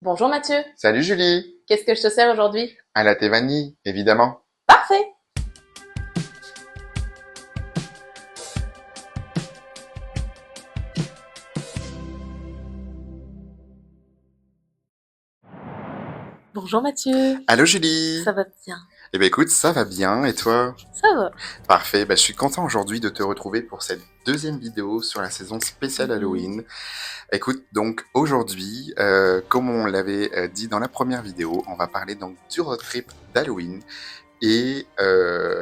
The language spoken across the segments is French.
Bonjour Mathieu, Salut Julie, qu'est-ce que je te sers aujourd'hui? à la thé vanille, évidemment. Parfait! Bonjour Mathieu, Allô Julie. ça va bien? Eh ben écoute, ça va bien, et toi? Ça va. Parfait, je suis content aujourd'hui de te retrouver pour cette deuxième vidéo sur la saison spéciale Mhm. Halloween. Écoute, donc aujourd'hui, comme on l'avait dit dans la première vidéo, on va parler donc du road trip d'Halloween. Et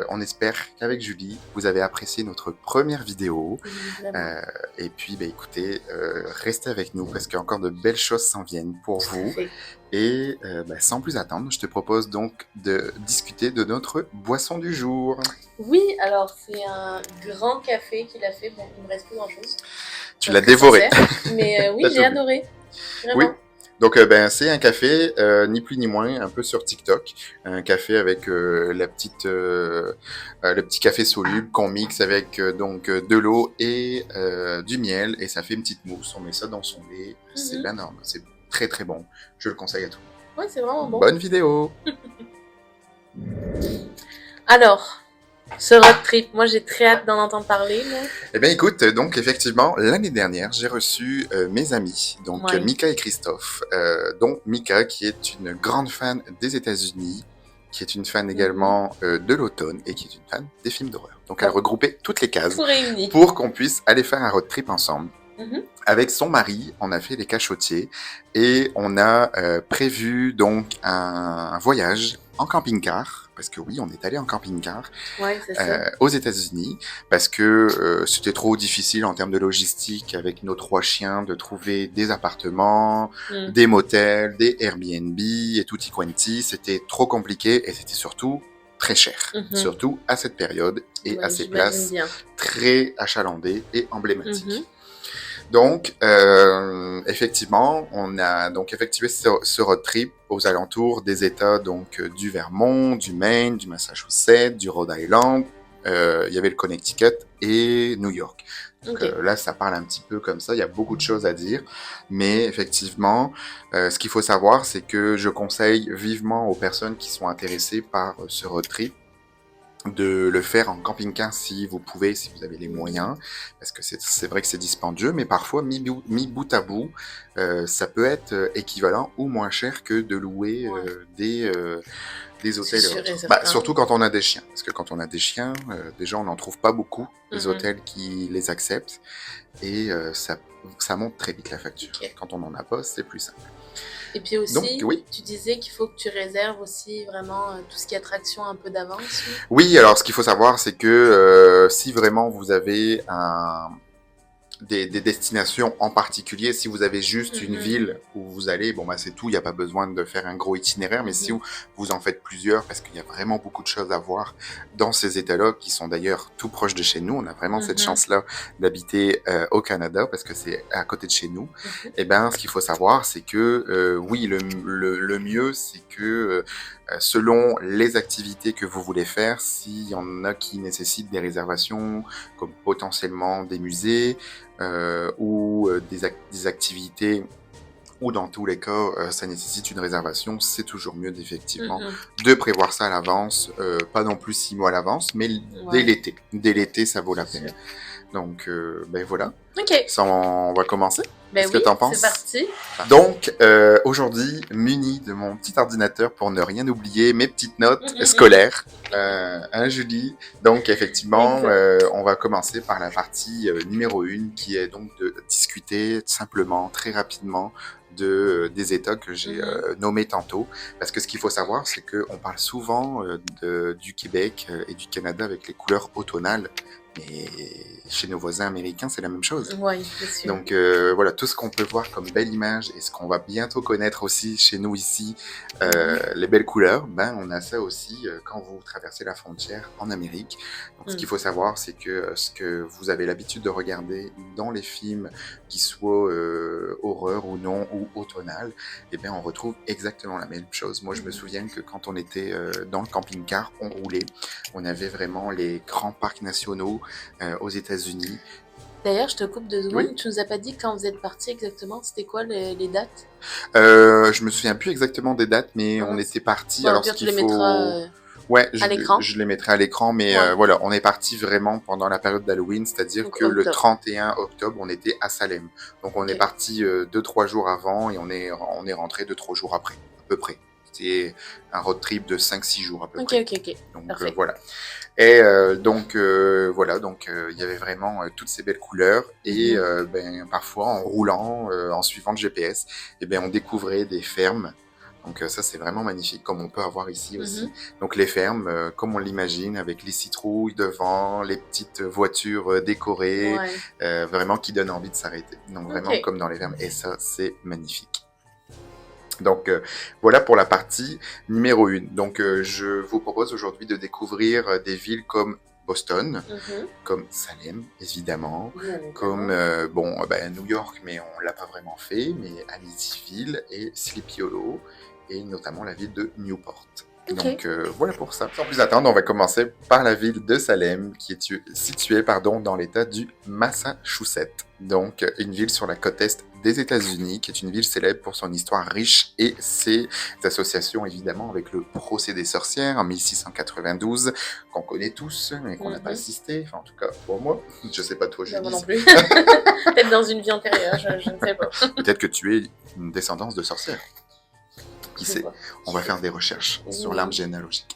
on espère qu'avec Julie, vous avez apprécié notre première vidéo. Évidemment. Euh, et puis, écoutez, restez avec nous parce qu'il y a encore de belles choses s'en viennent pour Tout à vous. fait. Et sans plus attendre, je te propose donc de discuter de notre boisson du jour. Oui, alors c'est un grand café qu'il a fait. Bon, il me reste plus grand-chose. Tu Donc l'as très dévoré. sincère. Mais T'as oui, j'ai tout bu. adoré. Oui. Vraiment. Donc, c'est un café, ni plus ni moins, un peu sur TikTok. Un café avec le petit café soluble qu'on mixe avec de l'eau et du miel. Et ça fait une petite mousse. On met ça dans son lait. C'est Mhm. la norme. C'est très très bon. Je le conseille à tout. Oui, c'est vraiment bon. Bonne vidéo. Alors, ce road trip, moi j'ai très hâte d'en entendre parler. Moi. Eh bien, écoute, donc effectivement, l'année dernière, j'ai reçu mes amis, donc Oui. Mika et Christophe, dont Mika, qui est une grande fan des États-Unis, qui est une fan Mhm. également de l'automne et qui est une fan des films d'horreur. Donc, elle Bon, regroupait toutes les cases tout réuni. pour qu'on puisse aller faire un road trip ensemble. Mhm. Avec son mari, on a fait les cachotiers et on a prévu donc un voyage en camping-car, parce que oui, on est allé en camping-car, Oui, c'est ça. aux États-Unis parce que c'était trop difficile en termes de logistique avec nos 3 chiens de trouver des appartements, Mm. des motels, des Airbnb et tutti quanti. C'était trop compliqué et c'était surtout très cher, Mhm. surtout à cette période et à Ouais, ces j'imagine places bien. très achalandées et emblématiques. Mhm. Donc, effectivement, on a donc effectué ce road trip aux alentours des États donc du Vermont, du Maine, du Massachusetts, du Rhode Island. Il y avait le Connecticut et New York. Donc Ok. là, ça parle un petit peu comme ça. Il y a beaucoup de choses à dire, mais effectivement, ce qu'il faut savoir, c'est que je conseille vivement aux personnes qui sont intéressées par ce road trip de le faire en camping-car si vous pouvez, si vous avez les Mhm. moyens, parce que c'est vrai que c'est dispendieux, mais parfois, mis bout à bout, ça peut être équivalent ou moins cher que de louer Ouais, des c'est hôtels et sûr et autres. certain. Surtout quand on a des chiens, parce que quand on a des chiens, déjà, on n'en trouve pas beaucoup, des Mhm. hôtels qui les acceptent, et ça monte très vite la facture. Ok. Quand on n'en a pas, c'est plus simple. Et puis Donc, aussi, oui. tu disais qu'il faut que tu réserves aussi vraiment tout ce qui est attraction un peu d'avance. Oui. Oui, alors ce qu'il faut savoir, c'est que si vraiment vous avez des destinations en particulier. Si vous avez juste une Mhm. ville où vous allez, c'est tout, il n'y a pas besoin de faire un gros itinéraire, mais si Mhm. vous en faites plusieurs, parce qu'il y a vraiment beaucoup de choses à voir dans ces États-là, qui sont d'ailleurs tout proches de chez nous, on a vraiment cette Mhm. chance-là d'habiter au Canada, parce que c'est à côté de chez nous, Mhm. et ce qu'il faut savoir, c'est que oui, le mieux, c'est que selon les activités que vous voulez faire, s'il y en a qui nécessitent des réservations, comme potentiellement des musées, ou des activités ou dans tous les cas, ça nécessite une réservation, c'est toujours mieux effectivement Mhm. de prévoir ça à l'avance, pas non plus 6 mois à l'avance, mais dès Ouais, l'été. Dès l'été, ça vaut la c'est peine. sûr. Donc, voilà. Ok. Ça, on va commencer. Ben Qu'est-ce que oui, t'en c'est penses? parti. Donc, aujourd'hui, muni de mon petit ordinateur pour ne rien oublier, mes petites notes Mhm. scolaires, Julie. Donc, effectivement, Exact. on va commencer par la partie numéro 1, qui est donc de discuter simplement, très rapidement, des États que j'ai Mhm. nommés tantôt. Parce que ce qu'il faut savoir, c'est qu'on parle souvent du Québec et du Canada avec les couleurs automnales. Mais chez nos voisins américains, c'est la même chose. Oui, c'est sûr. Donc voilà, tout ce qu'on peut voir comme belle image et ce qu'on va bientôt connaître aussi chez nous ici, Mhm. les belles couleurs, on a ça aussi quand vous traversez la frontière en Amérique. Donc ce qu'il Mhm. faut savoir, c'est que ce que vous avez l'habitude de regarder dans les films, qui soient horreur ou non, ou automnal, on retrouve exactement la même chose. Moi, je me Mhm. souviens que quand on était dans le camping-car, on roulait, on avait vraiment les grands parcs nationaux aux États-Unis, D'ailleurs, je te coupe 2 Oui. secondes. Tu nous as pas dit quand vous êtes partis exactement, c'était quoi les dates? Je me souviens plus exactement des dates, mais on Mince. était parti. Bon, au Alors, ce pire, tu qu'il les mettras, faut... Ouais, à l'écran. je les mettrai à l'écran, mais Ouais. voilà, on est parti vraiment pendant la période d'Halloween, c'est-à-dire Donc que le octobre. 31 octobre, on était à Salem. Donc on est OK. parti 2-3 jours avant et on est rentré 2-3 jours après, à peu près. C'était un road trip de 5-6 jours à peu OK, près. OK, OK. Donc Parfait. voilà. Et donc voilà, donc il y avait vraiment toutes ces belles couleurs et Mhm. ben, parfois en roulant, en suivant le GPS, et ben, on découvrait des fermes. Donc ça c'est vraiment magnifique comme on peut avoir ici aussi. Mhm. Donc les fermes comme on l'imagine avec les citrouilles devant, les petites voitures décorées, Ouais. vraiment qui donnent envie de s'arrêter. Donc vraiment OK. comme dans les fermes et ça c'est magnifique. Donc voilà pour la partie numéro 1. Donc je vous propose aujourd'hui de découvrir des villes comme Boston, Mhm. comme Salem, évidemment, Bien comme évidemment. New York, mais on l'a pas vraiment fait, mais Amityville et Sleepy Hollow, et notamment la ville de Newport. OK. Donc voilà pour ça. Sans plus attendre, on va commencer par la ville de Salem, qui est située dans l'État du Massachusetts. Donc une ville sur la côte est des États-Unis, qui est une ville célèbre pour son histoire riche et ses associations évidemment avec le procès des sorcières en 1692, qu'on connaît tous, mais qu'on n'a pas Mhm. assisté, enfin en tout cas pour moi, je sais pas toi Bah, moi non Julie, plus. Peut-être dans une vie antérieure, je ne sais pas. peut-être que tu es une descendance de sorcières. Qui Je sais sait? pas. On va faire des recherches sur l'arbre Oui. généalogique.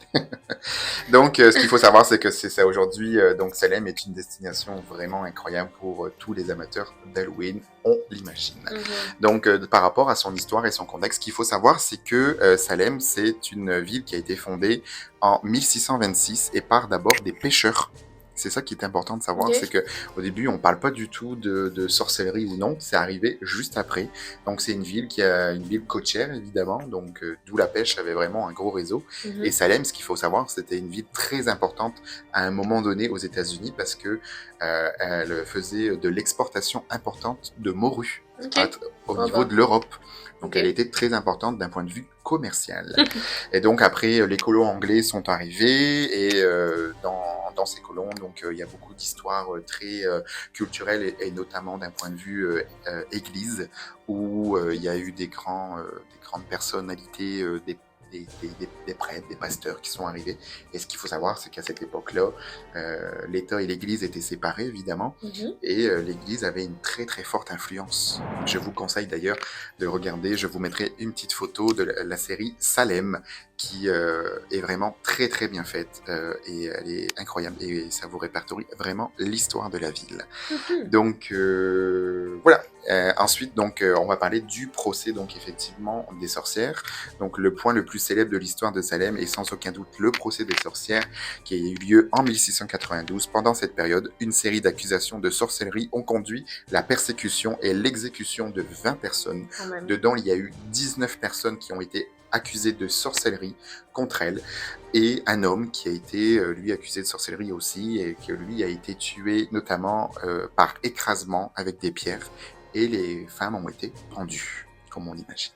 Donc, ce qu'il faut savoir, c'est que c'est ça aujourd'hui. Donc, Salem est une destination vraiment incroyable pour tous les amateurs d'Halloween, on l'imagine. Mhm. Donc, par rapport à son histoire et son contexte, ce qu'il faut savoir, c'est que Salem, c'est une ville qui a été fondée en 1626 et part d'abord des pêcheurs. C'est ça qui est important de savoir, c'est OK. que au début, on parle pas du tout de sorcellerie ou non, c'est arrivé juste après. Donc, c'est une ville qui a une ville côtière évidemment, donc d'où la pêche avait vraiment un gros réseau. Et Mhm. Salem, ce qu'il faut savoir, c'était une ville très importante à un moment donné aux États-Unis parce que elle faisait de l'exportation importante de morue OK. au Oh niveau bah. de l'Europe. Donc elle OK. était très importante d'un point de vue commercial. Et donc après, les colons anglais sont arrivés et dans ces colons, donc il y a beaucoup d'histoires très culturelles et notamment d'un point de vue église où il y a eu des grandes personnalités, des prêtres, des pasteurs qui sont arrivés. Et ce qu'il faut savoir, c'est qu'à cette époque-là, l'État et l'Église étaient séparés, évidemment, Mhm. et l'Église avait une très très forte influence. Je vous conseille d'ailleurs de regarder, je vous mettrai une petite photo de la série Salem, qui est vraiment très très bien faite, et elle est incroyable, et ça vous répertorie vraiment l'histoire de la ville. Mhm. Donc voilà. Ensuite, donc, on va parler du procès, donc effectivement, des sorcières. Donc, le point le plus célèbre de l'histoire de Salem est sans aucun doute le procès des sorcières, qui a eu lieu en 1692. Pendant cette période, une série d'accusations de sorcellerie ont conduit la persécution et l'exécution de 20 personnes. Quand même. Dedans, il y a eu 19 personnes qui ont été accusées de sorcellerie contre elles, et un homme qui a été lui accusé de sorcellerie aussi et que lui a été tué notamment par écrasement avec des pierres, et les femmes ont été pendues comme on l'imagine.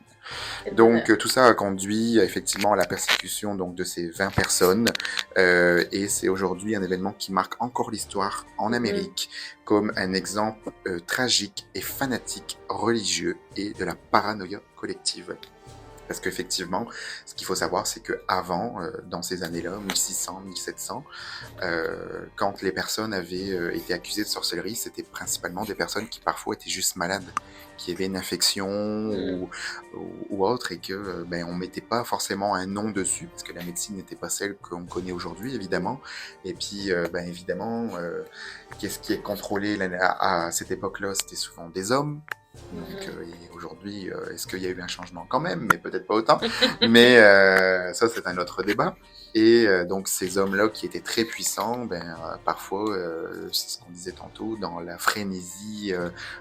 Quel Donc bonheur. tout ça a conduit effectivement à la persécution donc de ces 20 personnes, et c'est aujourd'hui un événement qui marque encore l'histoire en Mhm. Amérique comme un exemple tragique et fanatique religieux et de la paranoïa collective. Parce qu'effectivement, ce qu'il faut savoir, c'est qu'avant, dans ces années-là, 1600, 1700, quand les personnes avaient été accusées de sorcellerie, c'était principalement des personnes qui parfois étaient juste malades, qui avaient une infection Mhm. ou autre, et que ben, on mettait pas forcément un nom dessus, parce que la médecine n'était pas celle qu'on connaît aujourd'hui, évidemment. Et puis, ben, évidemment, qu'est-ce qui est contrôlé à cette époque-là? C'était souvent des hommes. Donc, Mhm. et aujourd'hui, est-ce qu'il y a eu un changement quand même? Mais peut-être pas autant. Mais ça, c'est un autre débat. Et donc, ces hommes-là qui étaient très puissants, ben, parfois, c'est ce qu'on disait tantôt, dans la frénésie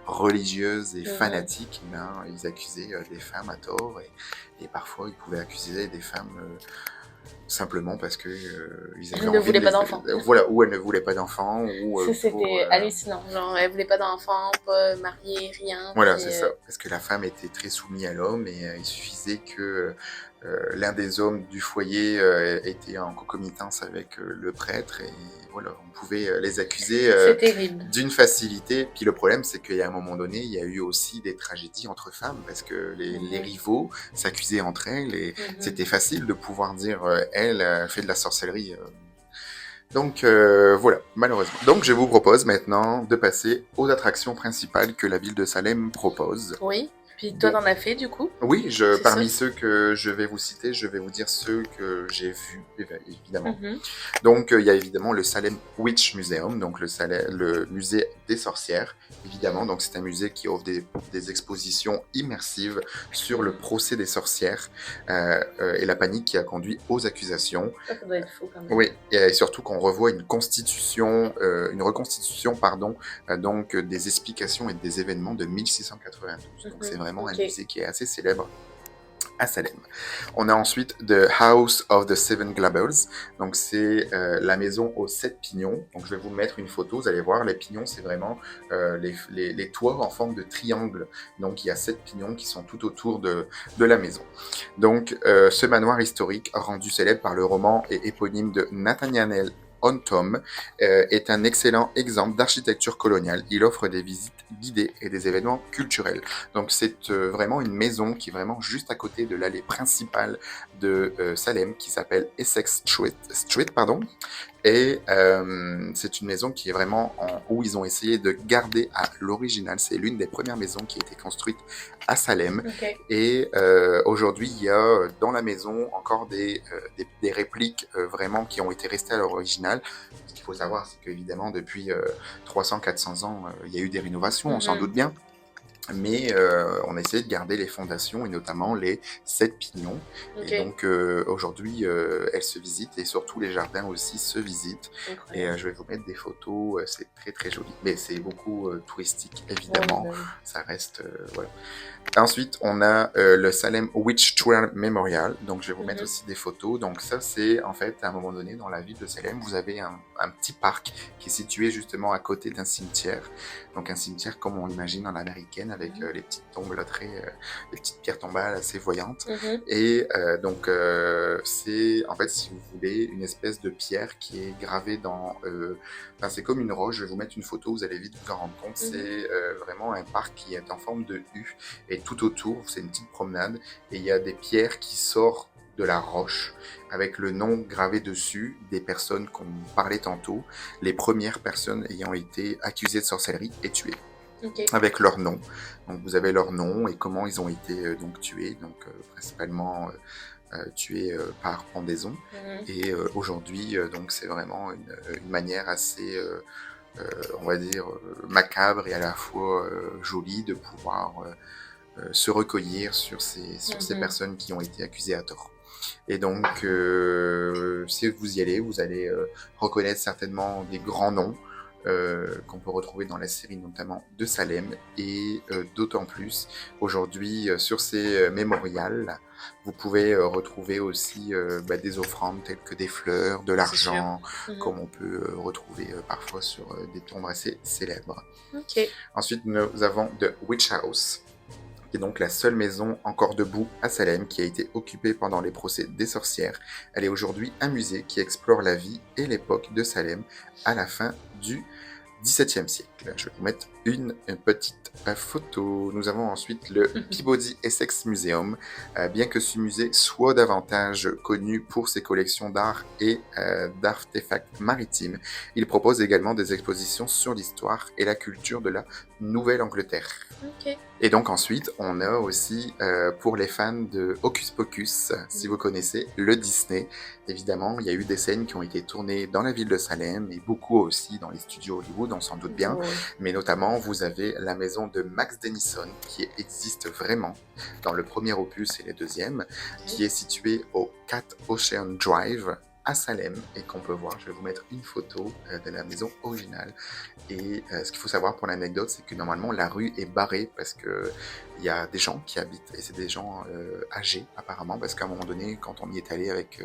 religieuse et Mhm. fanatique, ben, ils accusaient des femmes à tort. Et parfois, ils pouvaient accuser des femmes simplement parce que ils avaient Elle ne envie de voulait pas les... d'enfant. Voilà, ou elles ne voulaient pas d'enfants, ou Ça, pour... c'était hallucinant. Genre, elle voulait pas d'enfant, pas mariée, rien. Voilà, Puis, c'est ça. Parce que la femme était très soumise à l'homme et il suffisait que l'un des hommes du foyer était en concomitance avec le prêtre et voilà, on pouvait les accuser C'est terrible. d'une facilité. Puis le problème, c'est qu'à un moment donné, il y a eu aussi des tragédies entre femmes parce que les rivaux s'accusaient entre elles et c'était facile de pouvoir dire elle fait de la sorcellerie. Donc voilà, malheureusement. Donc je vous propose maintenant de passer aux attractions principales que la ville de Salem propose. Oui. Puis toi, Bon. t'en as fait du coup? Oui, C'est parmi ça? ceux que je vais vous citer, je vais vous dire ceux que j'ai vus, évidemment. Mhm. Donc, il y a évidemment le Salem Witch Museum, donc le musée des sorcières, évidemment. Donc, c'est un musée qui offre des expositions immersives sur le procès des sorcières et la panique qui a conduit aux accusations. Ça doit être fou quand même. Oui, et surtout qu'on revoit une reconstitution, pardon, donc des explications et des événements de 1692. Donc, c'est vraiment un musée qui est assez célèbre à Salem. On a ensuite The House of the Seven Gables, donc c'est la maison aux 7 pignons. Donc je vais vous mettre une photo, vous allez voir, les pignons c'est vraiment les toits en forme de triangle. Donc il y a 7 pignons qui sont tout autour de la maison. Donc ce manoir historique, rendu célèbre par le roman et éponyme de Nathaniel Hawthorne, est un excellent exemple d'architecture coloniale. Il offre des visites guidées et des événements culturels. Donc c'est vraiment une maison qui est vraiment juste à côté de l'allée principale de Salem qui s'appelle Essex Street pardon. Et c'est une maison qui est vraiment où ils ont essayé de garder à l'original. C'est l'une des premières maisons qui a été construite à Salem. Et aujourd'hui, il y a dans la maison encore des répliques vraiment qui ont été restées à l'original. Ce qu'il faut savoir, c'est qu'évidemment, depuis 300-400 ans, il y a eu des rénovations, on s'en doute bien. Mais on a essayé de garder les fondations et notamment les 7 pignons. Et donc aujourd'hui, elles se visitent et surtout les jardins aussi se visitent. Et je vais vous mettre des photos, c'est très très joli. Mais c'est beaucoup touristique évidemment, ça reste voilà. Ensuite, on a le Salem Witch Trial Memorial. Donc, je vais vous mettre aussi des photos. Donc, ça, c'est en fait, à un moment donné, dans la ville de Salem, vous avez un petit parc qui est situé justement à côté d'un cimetière. Donc, un cimetière comme on l'imagine en américaine, avec les petites tombes là, les petites pierres tombales assez voyantes. Et donc, c'est en fait, si vous voulez, une espèce de pierre qui est gravée dans. Enfin, c'est comme une roche. Je vais vous mettre une photo, vous allez vite vous en rendre compte. C'est vraiment un parc qui est en forme de U. Et tout autour, c'est une petite promenade, et il y a des pierres qui sortent de la roche, avec le nom gravé dessus des personnes qu'on parlait tantôt, les premières personnes ayant été accusées de sorcellerie et tuées. Avec leur nom. Donc vous avez leur nom et comment ils ont été donc tués, donc principalement tués par pendaison. Et aujourd'hui, donc c'est vraiment une manière assez on va dire macabre et à la fois jolie de pouvoir se recueillir sur ces personnes qui ont été accusées à tort. Et donc, si vous y allez, vous allez reconnaître certainement des grands noms qu'on peut retrouver dans la série notamment de Salem, et d'autant plus aujourd'hui sur ces mémorials, vous pouvez retrouver aussi des offrandes telles que des fleurs, de l'argent, comme on peut retrouver parfois sur des tombes assez célèbres. Ensuite, nous avons The Witch House, qui est donc la seule maison encore debout à Salem, qui a été occupée pendant les procès des sorcières. Elle est aujourd'hui un musée qui explore la vie et l'époque de Salem à la fin du XVIIe siècle. Je vais vous mettre une petite photo. Nous avons ensuite le Peabody Essex Museum. Bien que ce musée soit davantage connu pour ses collections d'art et d'artefacts maritimes, il propose également des expositions sur l'histoire et la culture de la Nouvelle-Angleterre. Et donc ensuite, on a aussi, pour les fans de Hocus Pocus, si vous connaissez, le Disney. Évidemment, il y a eu des scènes qui ont été tournées dans la ville de Salem, et beaucoup aussi dans les studios Hollywood, on s'en doute bien. Mais notamment, vous avez la maison de Max Dennison, qui existe vraiment dans le premier opus et les deuxièmes, qui est située au 4 Ocean Drive, à Salem, et qu'on peut voir. Je vais vous mettre une photo de la maison originale. Et ce qu'il faut savoir pour l'anecdote, c'est que normalement la rue est barrée parce que il y a des gens qui habitent, et c'est des gens âgés apparemment, parce qu'à un moment donné, quand on y est allé avec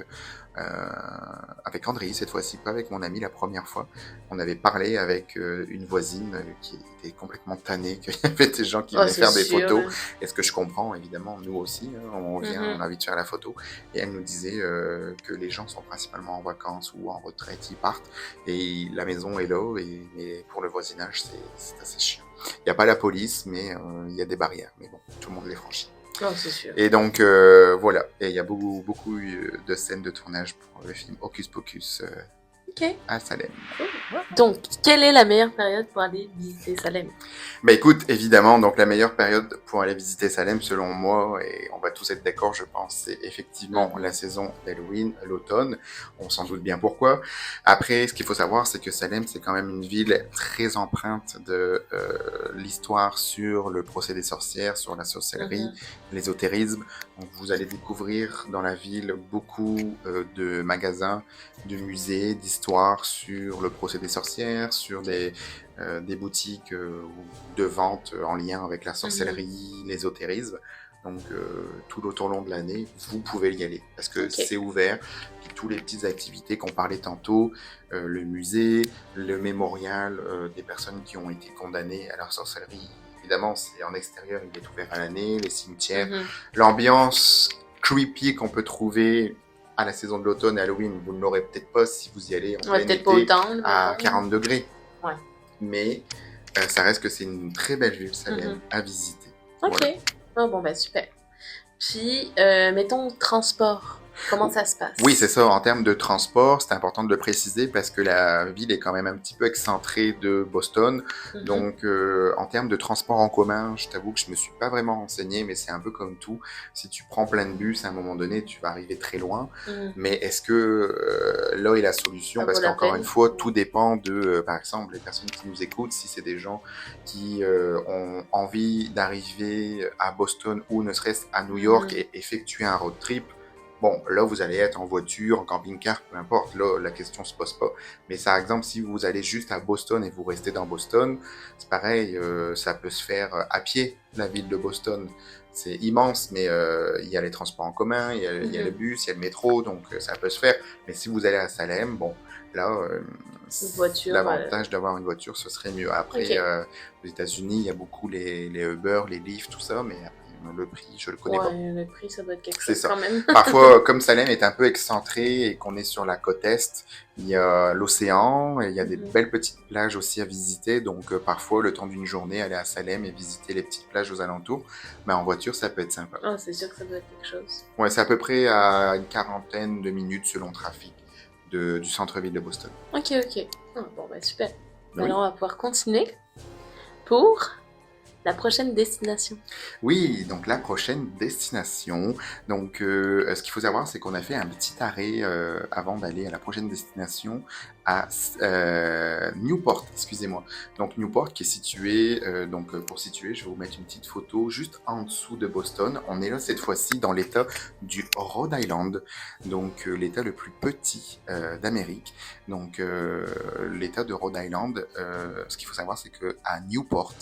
André, cette fois-ci, pas avec mon ami la première fois, on avait parlé avec une voisine qui était complètement tannée, qu'il y avait des gens qui Oh, venaient c'est faire des sûr. photos, et ce que je comprends, évidemment, nous aussi, hein, on vient, on a envie de faire la photo, et elle nous disait que les gens sont principalement en vacances ou en retraite, ils partent, et la maison est là, mais pour le voisinage, c'est assez chiant. Il n'y a pas la police, mais il y a des barrières, mais bon, tout le monde les franchit. Oh, c'est sûr. Et donc, voilà, et il y a beaucoup de scènes de tournage pour le film Hocus Pocus Ok. à Salem. Donc, quelle est la meilleure période pour aller visiter Salem? Bah écoute, évidemment, donc la meilleure période pour aller visiter Salem, selon moi, et on va tous être d'accord, je pense, c'est effectivement la saison d'Halloween, l'automne. On s'en doute bien pourquoi. Après, ce qu'il faut savoir, c'est que Salem, c'est quand même une ville très empreinte de l'histoire sur le procès des sorcières, sur la sorcellerie, l'ésotérisme. Donc vous allez découvrir dans la ville beaucoup de magasins, de musées, d'histoires sur le procès des sorcières, sur des boutiques de vente en lien avec la sorcellerie, l'ésotérisme. Donc tout au long de l'année, vous pouvez y aller parce que c'est ouvert. Puis toutes les petites activités qu'on parlait tantôt, le musée, le mémorial des personnes qui ont été condamnées à la sorcellerie. Évidemment, c'est en extérieur, il est ouvert à l'année, les cimetières, l'ambiance creepy qu'on peut trouver à la saison de l'automne et Halloween, vous ne l'aurez peut-être pas si vous y allez en plein été à 40 degrés. Ouais. Mais ça reste que c'est une très belle ville, Salem, à visiter. Ok. Voilà. Oh, bon, bah super. Puis, mettons, transport. Comment ça se passe? Oui, c'est ça. En termes de transport, c'est important de le préciser parce que la ville est quand même un petit peu excentrée de Boston. Donc, en termes de transport en commun, je t'avoue que je me suis pas vraiment renseigné, mais c'est un peu comme tout. Si tu prends plein de bus, à un moment donné, tu vas arriver très loin. Mais est-ce que là est la solution? Parce qu'encore une fois, tout dépend de, par exemple, les personnes qui nous écoutent, si c'est des gens qui ont envie d'arriver à Boston ou ne serait-ce à New York et effectuer un road trip. Bon, là, vous allez être en voiture, en camping-car, peu importe. Là, la question se pose pas. Mais par exemple, si vous allez juste à Boston et vous restez dans Boston, c'est pareil, ça peut se faire à pied, la ville de Boston. C'est immense, mais il y a les transports en commun, il y a le bus, il y a le métro, donc ça peut se faire. Mais si vous allez à Salem, bon, là, l'avantage d'avoir une voiture, ce serait mieux. Après, aux États-Unis, il y a beaucoup les Uber, les Lyft, tout ça, mais le prix, je le connais pas. Le prix, ça doit être quelque chose quand même. Parfois, comme Salem est un peu excentré et qu'on est sur la côte est, il y a l'océan, et il y a des belles petites plages aussi à visiter. Donc, parfois, le temps d'une journée, aller à Salem et visiter les petites plages aux alentours, mais en voiture, ça peut être sympa. Oh, c'est sûr que ça doit être quelque chose. Ouais, c'est à peu près à une quarantaine de minutes selon le trafic du centre-ville de Boston. Ok. Oh, bon, bah super. Oui. Alors, on va pouvoir continuer pour la prochaine destination. Oui, donc la prochaine destination. Donc, ce qu'il faut savoir, c'est qu'on a fait un petit arrêt avant d'aller à la prochaine destination à Newport, excusez-moi. Donc Newport qui est situé, donc pour situer, je vais vous mettre une petite photo juste en dessous de Boston. On est là cette fois-ci dans l'état du Rhode Island, donc l'état le plus petit d'Amérique. Donc l'état de Rhode Island, ce qu'il faut savoir, c'est que à Newport,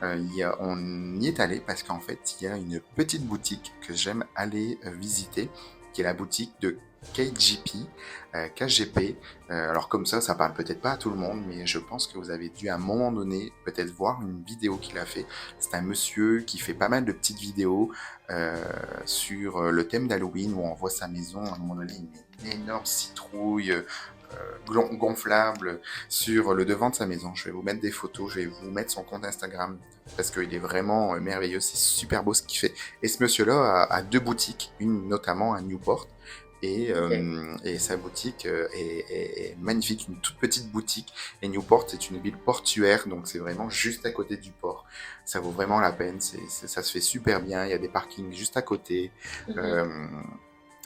on y est allé parce qu'en fait, il y a une petite boutique que j'aime aller visiter, qui est la boutique de KGP. Alors comme ça parle peut-être pas à tout le monde, mais je pense que vous avez dû à un moment donné peut-être voir une vidéo qu'il a fait. C'est un monsieur qui fait pas mal de petites vidéos sur le thème d'Halloween où on voit sa maison, à un moment donné, une énorme citrouille gonflable sur le devant de sa maison. Je vais vous mettre des photos, je vais vous mettre son compte Instagram parce qu'il est vraiment merveilleux, c'est super beau ce qu'il fait. Et ce monsieur-là a deux boutiques, une notamment à Newport. Et sa boutique est magnifique, une toute petite boutique. Et Newport, c'est une ville portuaire, donc c'est vraiment juste à côté du port. Ça vaut vraiment la peine, ça se fait super bien, il y a des parkings juste à côté.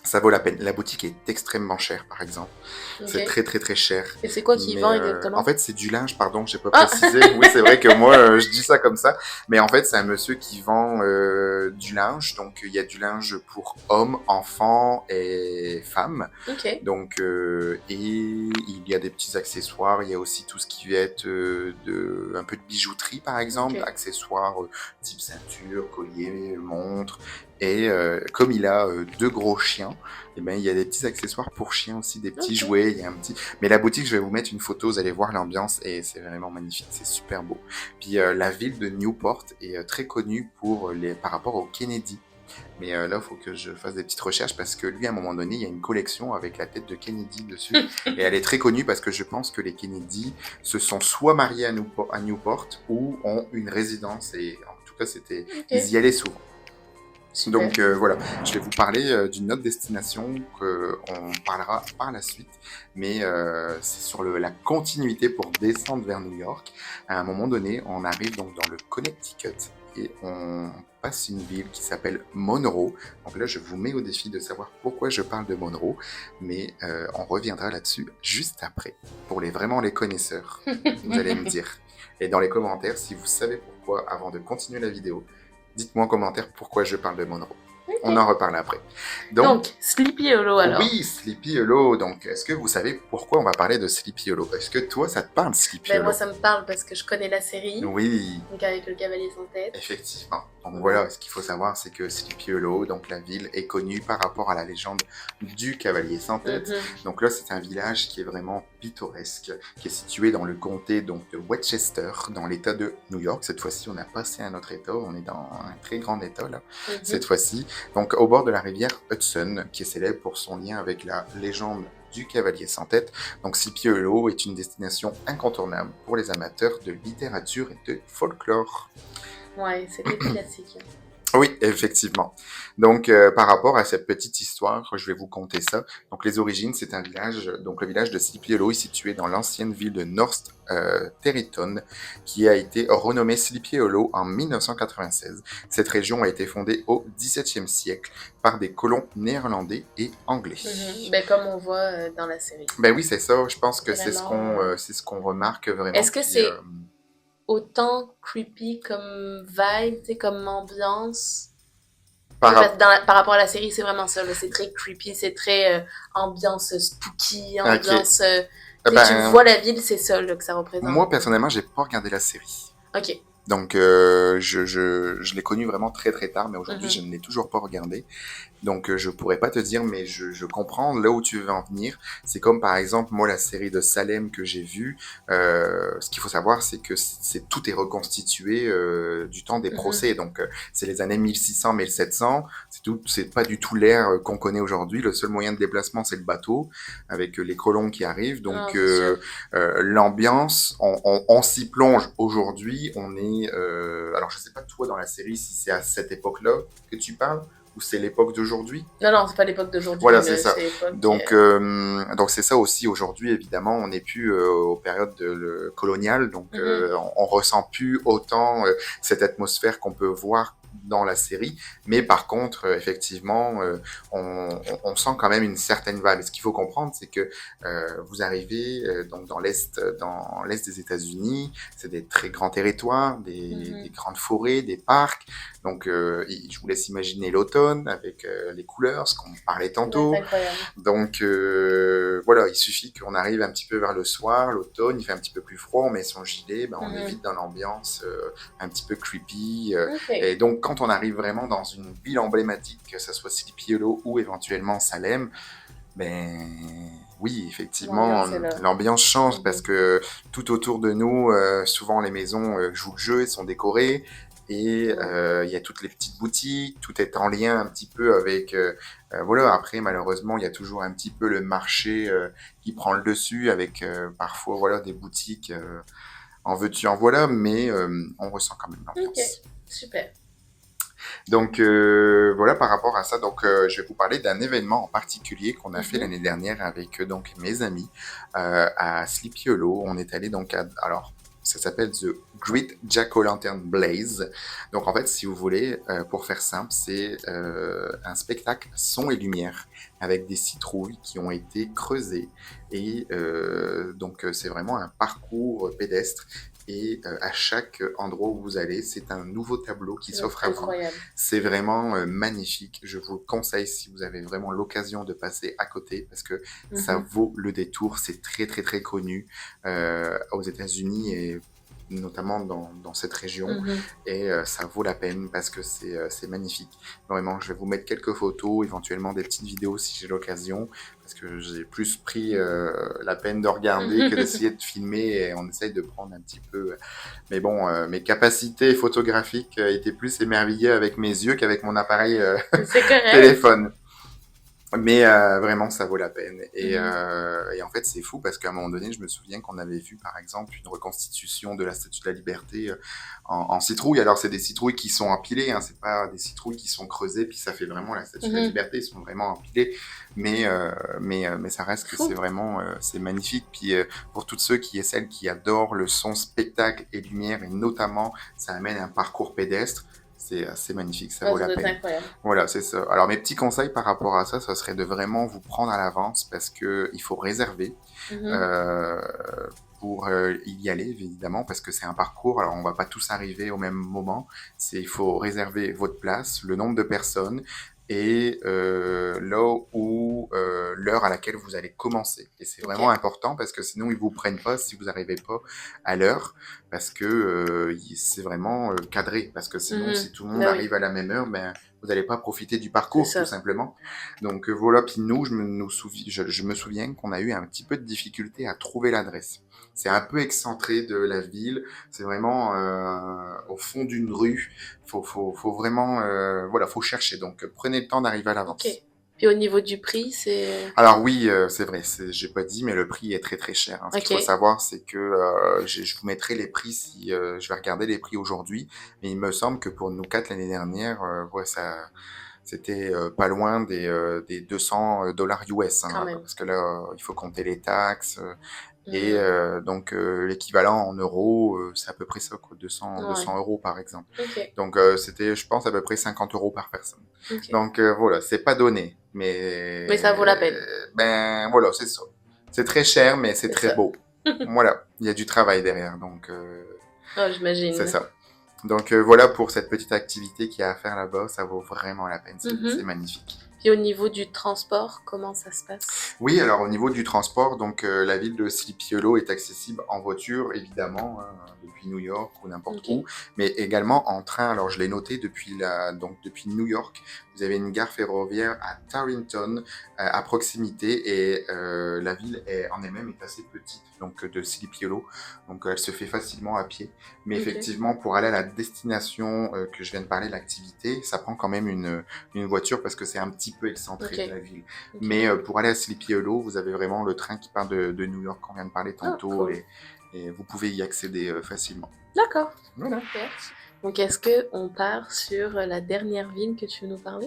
Ça vaut la peine. La boutique est extrêmement chère, par exemple. C'est Ok. très très très cher. Et c'est quoi qu'ils Mais vendent en exactement? fait, c'est du linge, pardon, j'ai pas Ah! précisé. Oui, c'est vrai que moi, je dis ça comme ça. Mais en fait, c'est un monsieur qui vend du linge. Donc, il y a du linge pour hommes, enfants et femmes. Ok. Donc, et il y a des petits accessoires. Il y a aussi tout ce qui va être un peu de bijouterie, par exemple, Ok. accessoires type ceinture, collier, montre. Et comme il a deux gros chiens, eh ben, il y a des petits accessoires pour chiens aussi, des petits Ok. jouets. Il y a un petit. Mais la boutique, je vais vous mettre une photo. Vous allez voir l'ambiance et c'est vraiment magnifique. C'est super beau. Puis la ville de Newport est très connue par rapport au Kennedy. Mais là, il faut que je fasse des petites recherches parce que lui, à un moment donné, il y a une collection avec la tête de Kennedy dessus. Et elle est très connue parce que je pense que les Kennedy se sont soit mariés à Newport ou ont une résidence. Et en tout cas, ils Ok. y allaient souvent. Super. Donc voilà, je vais vous parler d'une autre destination qu'on parlera par la suite, mais c'est sur la continuité pour descendre vers New York. À un moment donné, on arrive donc dans le Connecticut et on passe une ville qui s'appelle Monroe. Donc là, je vous mets au défi de savoir pourquoi je parle de Monroe, mais on reviendra là-dessus juste après. Pour vraiment les connaisseurs, vous allez me dire. Et dans les commentaires, si vous savez pourquoi, avant de continuer la vidéo, dites-moi en commentaire pourquoi je parle de Monroe. On en Ok. reparle après. Donc, Donc, Sleepy Hollow alors. oui, Sleepy Hollow. Donc, est-ce que vous savez pourquoi on va parler de Sleepy Hollow? Est-ce que toi, ça te parle, Sleepy Ben moi Hollow? ça me parle parce que je connais la série, Oui, donc avec le cavalier sans tête. effectivement. Donc Voilà. voilà, ce qu'il faut savoir, c'est que Sleepy Hollow, donc la ville, est connue par rapport à la légende du cavalier sans tête. Mhm. Donc là, c'est un village qui est vraiment pittoresque, qui est situé dans le comté donc, de Westchester, dans l'État de New York. Cette fois-ci, on a passé à un autre État, on est dans un très grand État là, cette Mhm. fois-ci. Donc au bord de la rivière Hudson, qui est célèbre pour son lien avec la légende du cavalier sans tête. Donc Sleepy Hollow est une destination incontournable pour les amateurs de littérature et de folklore. Ouais, c'est des classiques. Oui, effectivement. Donc, par rapport à cette petite histoire, je vais vous conter ça. Donc, les origines, c'est un village. Donc, le village de Sleepy Hollow est situé dans l'ancienne ville de North Territon, qui a été renommée Sleepy Hollow en 1996. Cette région a été fondée au XVIIe siècle par des colons néerlandais et anglais. Mhm. Ben, comme on voit dans la série. Ben oui, c'est ça. Je pense que Vraiment. c'est ce qu'on remarque vraiment. Est-ce que Puis, c'est autant creepy comme vibe, tu sais, comme ambiance? par, Par rapport à la série, c'est vraiment ça. Là. C'est très creepy, c'est très ambiance spooky, ok. ambiance. Tu sais, tu Ben, vois la ville, c'est ça là, que ça représente. moi, personnellement, j'ai pas regardé la série. Ok. Donc, je l'ai connu vraiment très très tard, mais aujourd'hui, je Mhm. ne l'ai toujours pas regardé. Donc, je pourrais pas te dire, mais je comprends là où tu veux en venir. C'est comme, par exemple, moi, la série de Salem que j'ai vue. Ce qu'il faut savoir, c'est que tout est reconstitué du temps des Mhm. procès. Donc, c'est les années 1600, 1700. C'est pas du tout l'ère qu'on connaît aujourd'hui. Le seul moyen de déplacement, c'est le bateau, avec les colons qui arrivent. Non, Donc, c'est sûr. l'ambiance, on s'y plonge aujourd'hui. On est... alors, je sais pas, toi, dans la série, si c'est à cette époque-là que tu parles ou c'est l'époque d'aujourd'hui? Non, non, c'est pas l'époque d'aujourd'hui, Voilà, c'est là. ça. C'est l'époque. Donc c'est ça aussi aujourd'hui, évidemment, on n'est plus aux périodes coloniales, donc Mhm. on ressent plus autant cette atmosphère qu'on peut voir dans la série, mais par contre, effectivement, on sent quand même une certaine vibe. Et ce qu'il faut comprendre, c'est que vous arrivez donc dans l'est des États-Unis, c'est des très grands territoires, des Mhm. grandes forêts, des parcs. Donc, je vous laisse imaginer l'automne avec les couleurs, ce qu'on parlait Ça doit être tantôt. incroyable. Donc, voilà, il suffit qu'on arrive un petit peu vers le soir, l'automne, il fait un petit peu plus froid, on met son gilet, ben, on est Mhm. vite dans l'ambiance un petit peu creepy. Ok. Et donc, quand on arrive vraiment dans une ville emblématique, que ce soit Sleepy Hollow ou éventuellement Salem, ben oui, effectivement, L'ambiance est là. l'ambiance change parce Mhm. que tout autour de nous, souvent les maisons jouent le jeu et sont décorées. Et Ouais. il y a toutes les petites boutiques, tout est en lien un petit peu avec... voilà, après, malheureusement, il y a toujours un petit peu le marché qui prend le dessus avec parfois voilà, des boutiques en veux-tu, en voilà, mais on ressent quand même Ok. l'ambiance. Super. Donc voilà par rapport à ça, donc je vais vous parler d'un événement en particulier qu'on a fait Mhm. l'année dernière avec donc mes amis à Sleepy Hollow. On est allé donc alors Ça s'appelle The Great Jack-O-Lantern Blaze. Donc en fait, si vous voulez, pour faire simple, c'est un spectacle son et lumière avec des citrouilles qui ont été creusées. Et donc c'est vraiment un parcours pédestre. Et à chaque endroit où vous allez, c'est un nouveau tableau qui s'offre à vous. Incroyable. C'est vraiment magnifique. Je vous le conseille si vous avez vraiment l'occasion de passer à côté parce que ça vaut le détour. C'est très très très connu aux États-Unis et notamment dans cette région. Et ça vaut la peine parce que c'est magnifique. Vraiment, je vais vous mettre quelques photos, éventuellement des petites vidéos si j'ai l'occasion, parce que j'ai plus pris la peine de regarder que d'essayer de filmer et on essaye de prendre un petit peu. Mais bon, mes capacités photographiques étaient plus émerveillées avec mes yeux qu'avec mon appareil C'est correct. téléphone. Mais vraiment, ça vaut la peine. Et en fait, c'est fou parce qu'à un moment donné, je me souviens qu'on avait vu, par exemple, une reconstitution de la Statue de la Liberté en citrouilles. Alors, c'est des citrouilles qui sont empilées, hein, c'est pas des citrouilles qui sont creusées, puis ça fait vraiment la Statue de la Liberté. Ils sont vraiment empilés. Mais ça reste que c'est vraiment c'est magnifique. Puis pour tous ceux qui et celles qui adorent le son, spectacle et lumière, et notamment, ça amène un parcours pédestre. C'est magnifique, ça vaut la peine. Incroyable. Voilà, c'est ça. Alors, mes petits conseils par rapport à ça, ça serait de vraiment vous prendre à l'avance parce que il faut réserver pour y aller, évidemment, parce que c'est un parcours. Alors, on va pas tous arriver au même moment. Il faut réserver votre place, le nombre de personnes et là où l'heure à laquelle vous allez commencer. Et c'est vraiment important parce que sinon, ils vous prennent pas si vous n'arrivez pas à l'heure parce que c'est vraiment cadré. Parce que sinon, si tout le monde arrive à la même heure, ben, vous n'allez pas profiter du parcours, tout simplement. Donc voilà, puis nous, je me souviens qu'on a eu un petit peu de difficulté à trouver l'adresse. C'est un peu excentré de la ville, c'est vraiment au fond d'une rue. Faut vraiment, voilà, faut chercher. Donc prenez le temps d'arriver à l'avance. Okay. Et au niveau du prix, c'est... Alors oui, c'est vrai, j'ai pas dit, mais le prix est très très cher. Hein. Ce qu'il faut savoir, c'est que je vous mettrai les prix si je vais regarder les prix aujourd'hui. Mais il me semble que pour nous quatre l'année dernière, ouais, c'était pas loin des $200 US. Hein, parce que là, il faut compter les taxes. Et donc l'équivalent en euros, c'est à peu près ça, quoi, 200 euros par exemple. Donc c'était, je pense, à peu près 50 euros par personne. Donc voilà, c'est pas donné, mais ça vaut la peine. Ben voilà, c'est ça. C'est très cher, mais c'est très beau. Voilà, il y a du travail derrière, donc j'imagine. c'est ça. Donc voilà pour cette petite activité qu'il y a à faire là-bas, ça vaut vraiment la peine, c'est magnifique. Et au niveau du transport, comment ça se passe? Oui, alors au niveau du transport, donc la ville de Sleepy Hollow est accessible en voiture, évidemment, depuis New York ou n'importe où, mais également en train. Alors je l'ai noté depuis New York, vous avez une gare ferroviaire à Tarrytown, à proximité, et la ville en elle-même est assez petite, donc de Sleepy Hollow, donc elle se fait facilement à pied. Mais effectivement, pour aller à la destination que je viens de parler, l'activité, ça prend quand même une voiture parce que c'est un petit peu excentré de la ville. Mais pour aller à Sleepy Hollow, vous avez vraiment le train qui part de New York qu'on vient de parler tantôt, et vous pouvez y accéder facilement. D'accord. Voilà. Okay. Donc, est-ce qu'on part sur la dernière ville que tu veux nous parler?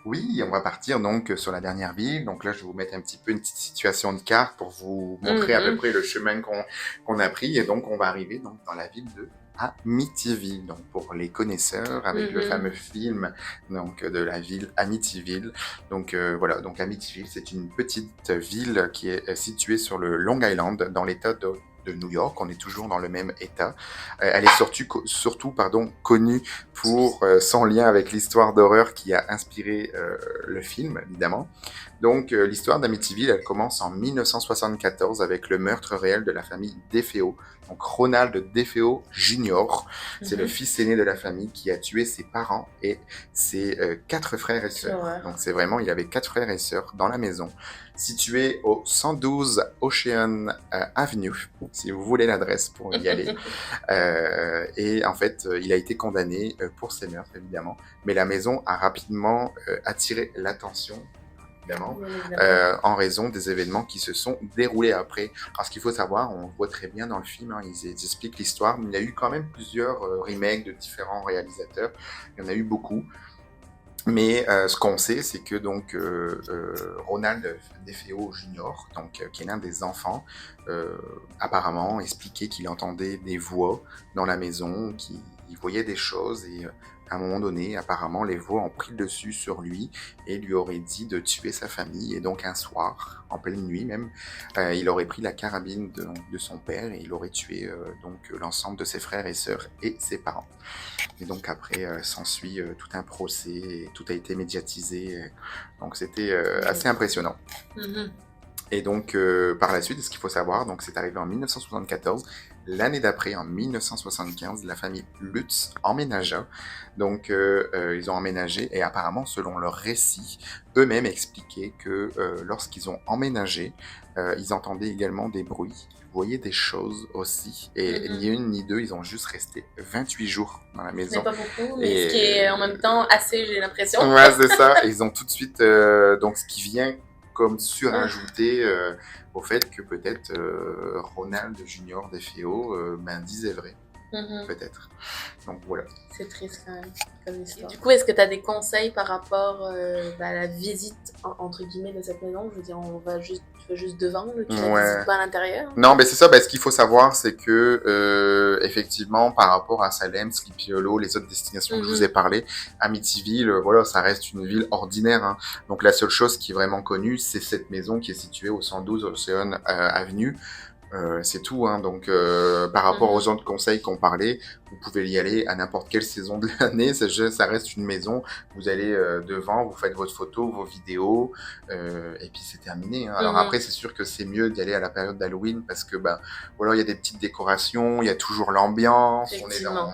Oui, on va partir donc sur la dernière ville. Donc là, je vais vous mettre un petit peu une petite situation de carte pour vous montrer à peu près le chemin qu'on a pris. Et donc, on va arriver donc dans la ville de Amityville. Donc, pour les connaisseurs, avec le fameux film donc de la ville Amityville. Donc voilà, donc Amityville, c'est une petite ville qui est située sur le Long Island, dans l'état de New York. On est toujours dans le même état. Elle est surtout connue pour son lien avec l'histoire d'horreur qui a inspiré le film, évidemment. Donc, l'histoire d'Amityville, elle commence en 1974 avec le meurtre réel de la famille DeFeo. Donc, Ronald DeFeo Jr., c'est le fils aîné de la famille qui a tué ses parents et ses 4 frères et sœurs. Donc, c'est vraiment, il avait 4 frères et sœurs dans la maison, située au 112 Ocean Avenue, si vous voulez l'adresse pour y aller. Et en fait, il a été condamné pour ces meurtres, évidemment. Mais la maison a rapidement attiré l'attention, évidemment, en raison des événements qui se sont déroulés après. Alors, ce qu'il faut savoir, on le voit très bien dans le film, hein, ils expliquent l'histoire, mais il y a eu quand même plusieurs remakes de différents réalisateurs. Il y en a eu beaucoup. Mais ce qu'on sait, c'est que donc Ronald DeFeo Jr., donc qui est l'un des enfants, apparemment expliquait qu'il entendait des voix dans la maison, qu'il voyait des choses et à un moment donné, apparemment, les voix ont pris le dessus sur lui et lui auraient dit de tuer sa famille. Et donc un soir, en pleine nuit même, il aurait pris la carabine de son père et il aurait tué l'ensemble de ses frères et sœurs et ses parents. Et donc après, s'ensuit tout un procès, et tout a été médiatisé. Donc c'était assez impressionnant. Mhm. Et donc par la suite, ce qu'il faut savoir, donc c'est arrivé en 1974. L'année d'après, en 1975, la famille Lutz emménagea. Donc ils ont emménagé et apparemment, selon leur récit, eux-mêmes expliquaient que lorsqu'ils ont emménagé, ils entendaient également des bruits, voyaient des choses aussi. Et ni une ni deux, ils ont juste resté 28 jours dans la Ce maison. n'est pas beaucoup, mais ce qui est en même temps assez, j'ai l'impression. Ouais, c'est ça. Et ils ont tout de suite, donc ce qui vient comme surajouter au fait que peut-être Ronald Junior DeFeo disait vrai, peut-être. Donc voilà. C'est triste quand même comme histoire. Et du coup, est-ce que tu as des conseils par rapport à la visite entre guillemets de cette maison? Je veux dire, tu vas juste devant, tu ne la visites pas à l'intérieur? Non, mais c'est ça. Ce qu'il faut savoir, c'est que effectivement, par rapport à Salem, Sleepy Hollow, les autres destinations que je vous ai parlé, Amityville, voilà, ça reste une ville ordinaire. Hein. Donc la seule chose qui est vraiment connue, c'est cette maison qui est située au 112 Ocean Avenue. C'est tout, hein. Donc par rapport aux autres conseils qu'on parlait, vous pouvez y aller à n'importe quelle saison de l'année, ça reste une maison, vous allez devant, vous faites votre photo, vos vidéos, et puis c'est terminé, hein. Alors après, c'est sûr que c'est mieux d'y aller à la période d'Halloween, parce que voilà, il y a des petites décorations, il y a toujours l'ambiance, on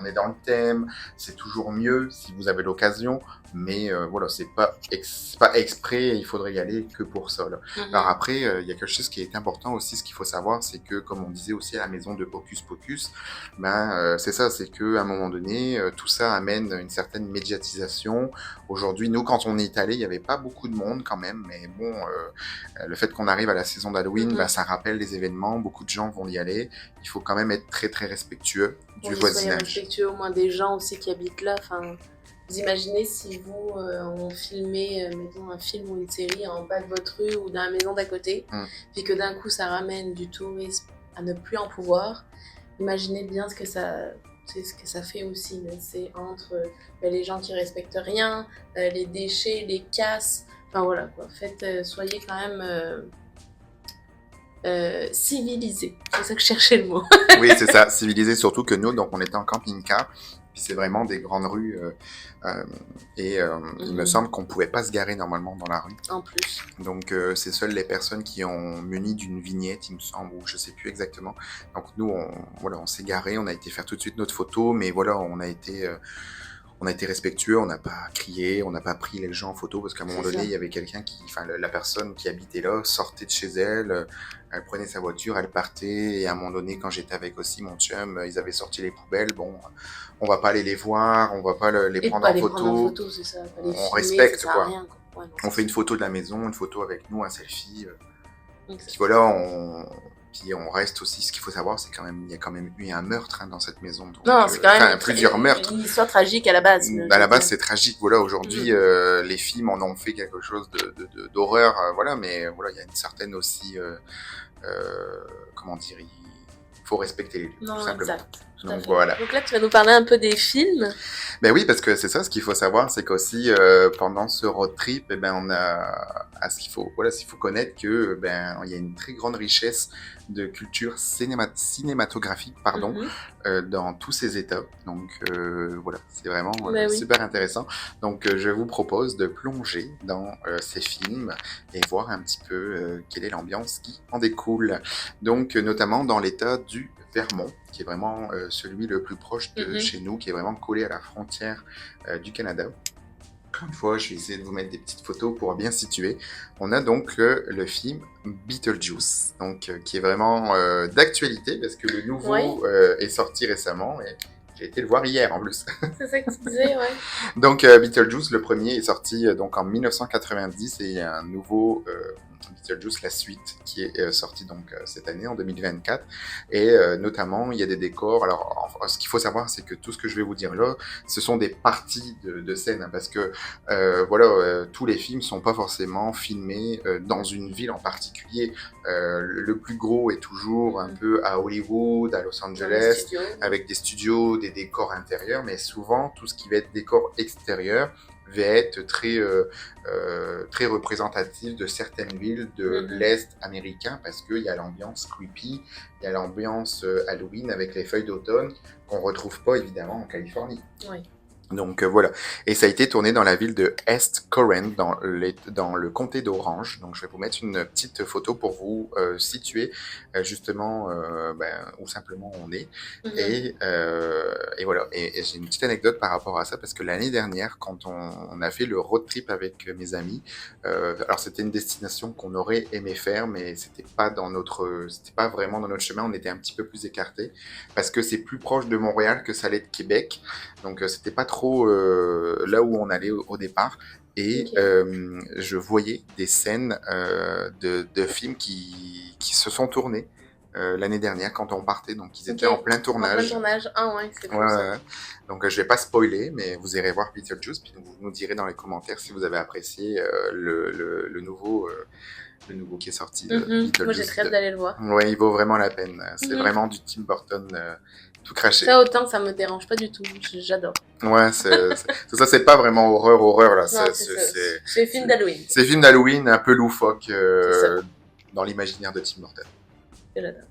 est dans le thème, c'est toujours mieux si vous avez l'occasion, mais voilà, c'est pas exprès, il faudrait y aller que pour ça, là. Alors après, il y a quelque chose qui est important aussi, ce qu'il faut savoir, c'est que, comme on disait aussi à la maison de Hocus Pocus, c'est ça, c'est qu'à un moment donné, tout ça amène une certaine médiatisation. Aujourd'hui, nous, quand on est allé, il n'y avait pas beaucoup de monde quand même, mais bon, le fait qu'on arrive à la saison d'Halloween, ça rappelle les événements, beaucoup de gens vont y aller. Il faut quand même être très très respectueux du voisinage. Respectueux au moins des gens aussi qui habitent là, enfin... Vous imaginez si vous, on filmait, mettons, un film ou une série en bas de votre rue ou dans la maison d'à côté, puis que d'un coup ça ramène du tourisme à ne plus en pouvoir. Imaginez bien ce que ça fait aussi. C'est entre les gens qui respectent rien, les déchets, les casses. Enfin voilà quoi. Soyez quand même civilisés. C'est ça que je cherchais le mot. Oui, c'est ça, civilisés, surtout que nous, donc on était en camping-car. Puis c'est vraiment des grandes rues il me semble qu'on ne pouvait pas se garer normalement dans la rue. En plus. Donc c'est seules les personnes qui ont muni d'une vignette, il me semble, ou je sais plus exactement. Donc nous, on s'est garé, on a été faire tout de suite notre photo, mais voilà, on a été respectueux, on n'a pas crié, on n'a pas pris les gens en photo, parce qu'à un moment donné, il y avait quelqu'un la personne qui habitait là sortait de chez elle, elle prenait sa voiture, elle partait, et à un moment donné, quand j'étais avec aussi mon chum, ils avaient sorti les poubelles, bon, on va pas aller les voir, on va pas les prendre en photo, c'est ça, on filmer, respecte, ça quoi. rien, quoi. Ouais, on fait une photo de la maison, une photo avec nous, un selfie, puis voilà, Puis on reste aussi, ce qu'il faut savoir, c'est il y a quand même eu un meurtre dans cette maison. Donc, non, c'est quand même plusieurs meurtres. Une histoire tragique à la base. À la base, c'est tragique. Voilà, aujourd'hui, les films en ont fait quelque chose d'horreur. Voilà, mais voilà, il y a une certaine aussi, comment dire, il faut respecter les lieux, tout simplement. Exact. Donc voilà. Donc là, tu vas nous parler un peu des films. Ben oui, parce que c'est ça, ce qu'il faut savoir, c'est qu'aussi pendant ce road trip, on a, s'il faut connaître que il y a une très grande richesse de culture cinématographique, dans tous ces États. Donc voilà, c'est vraiment super intéressant. Donc je vous propose de plonger dans ces films et voir un petit peu quelle est l'ambiance qui en découle. Donc notamment dans l'État du Vermont, qui est vraiment celui le plus proche de chez nous, qui est vraiment collé à la frontière du Canada. Encore une fois, je vais essayer de vous mettre des petites photos pour bien situer. On a donc le film Beetlejuice, donc, qui est vraiment d'actualité, parce que le nouveau est sorti récemment, et j'ai été le voir hier en plus. C'est ça que tu disais, ouais. Donc Beetlejuice, le premier, est sorti donc en 1990, et il y a un nouveau Beetlejuice, la suite, qui est sortie donc cette année, en 2024. Et notamment, il y a des décors. Alors, ce qu'il faut savoir, c'est que tout ce que je vais vous dire là, ce sont des parties de scènes, hein, parce que tous les films sont pas forcément filmés dans une ville en particulier. Le plus gros est toujours un peu à Hollywood, à Los Angeles, avec des studios, des décors intérieurs, mais souvent tout ce qui va être décor extérieur va être très représentatif de certaines villes de l'Est américain, parce qu'il y a l'ambiance creepy, il y a l'ambiance Halloween avec les feuilles d'automne qu'on retrouve pas évidemment en Californie. Oui. Donc voilà, et ça a été tourné dans la ville de East Corinth, dans le comté d'Orange. Donc je vais vous mettre une petite photo pour vous situer justement où simplement on est. Et voilà, et j'ai une petite anecdote par rapport à ça, parce que l'année dernière, quand on a fait le road trip avec mes amis, alors c'était une destination qu'on aurait aimé faire, mais c'était pas vraiment dans notre chemin. On était un petit peu plus écartés, parce que c'est plus proche de Montréal que ça l'est de Québec. Donc c'était pas trop là où on allait au départ. Et je voyais des scènes de films qui se sont tournés l'année dernière quand on partait. Donc ils étaient en plein tournage. En plein tournage, ouais, c'est cool ça. Donc je vais pas spoiler, mais vous irez voir Beetlejuice, puis vous nous direz dans les commentaires si vous avez apprécié le nouveau qui est sorti. Moi j'ai très hâte d'aller le voir. Ouais, il vaut vraiment la peine. C'est vraiment du Tim Burton tout craché. Ça, autant, ça me dérange pas du tout. J'adore. Ouais, c'est pas vraiment horreur là. Non, c'est film d'Halloween. C'est film d'Halloween un peu loufoque dans l'imaginaire de Tim Burton. J'adore.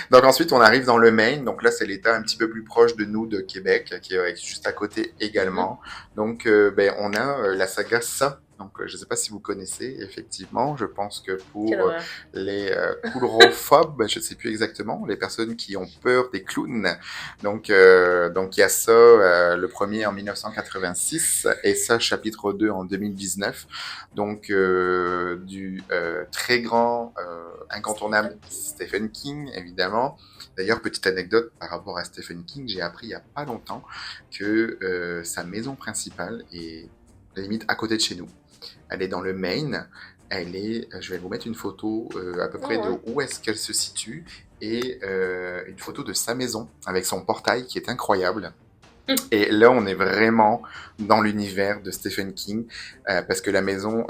Donc ensuite, on arrive dans le Maine. Donc là, c'est l'État un petit peu plus proche de nous, de Québec, qui est juste à côté également. Donc, on a la saga Ça. Donc, je ne sais pas si vous connaissez, effectivement. Je pense que pour les coulrophobes, je ne sais plus exactement, les personnes qui ont peur des clowns. Donc il y a Ça, le premier en 1986, et Ça, chapitre 2 en 2019. Donc, du très grand, incontournable Stephen King, évidemment. D'ailleurs, petite anecdote par rapport à Stephen King, j'ai appris il n'y a pas longtemps que sa maison principale est limite à côté de chez nous. Elle est dans le Maine. Je vais vous mettre une photo à peu près de où est-ce qu'elle se situe, et une photo de sa maison avec son portail qui est incroyable. Et là, on est vraiment dans l'univers de Stephen King, parce que la maison,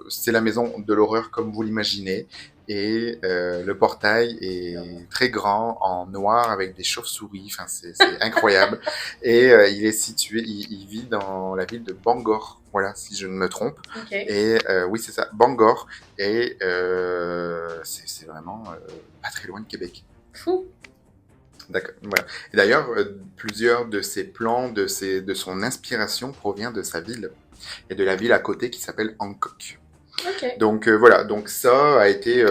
c'est la maison de l'horreur comme vous l'imaginez. Et le portail est très grand, en noir, avec des chauves-souris. Enfin, c'est incroyable. Et il vit dans la ville de Bangor. Voilà, si je ne me trompe. Et oui, c'est ça, Bangor. Et c'est vraiment pas très loin de Québec. Fou. D'accord. Voilà. Et d'ailleurs, plusieurs de ses plans, de son inspiration provient de sa ville et de la ville à côté qui s'appelle Hancock. Donc voilà, donc Ça a été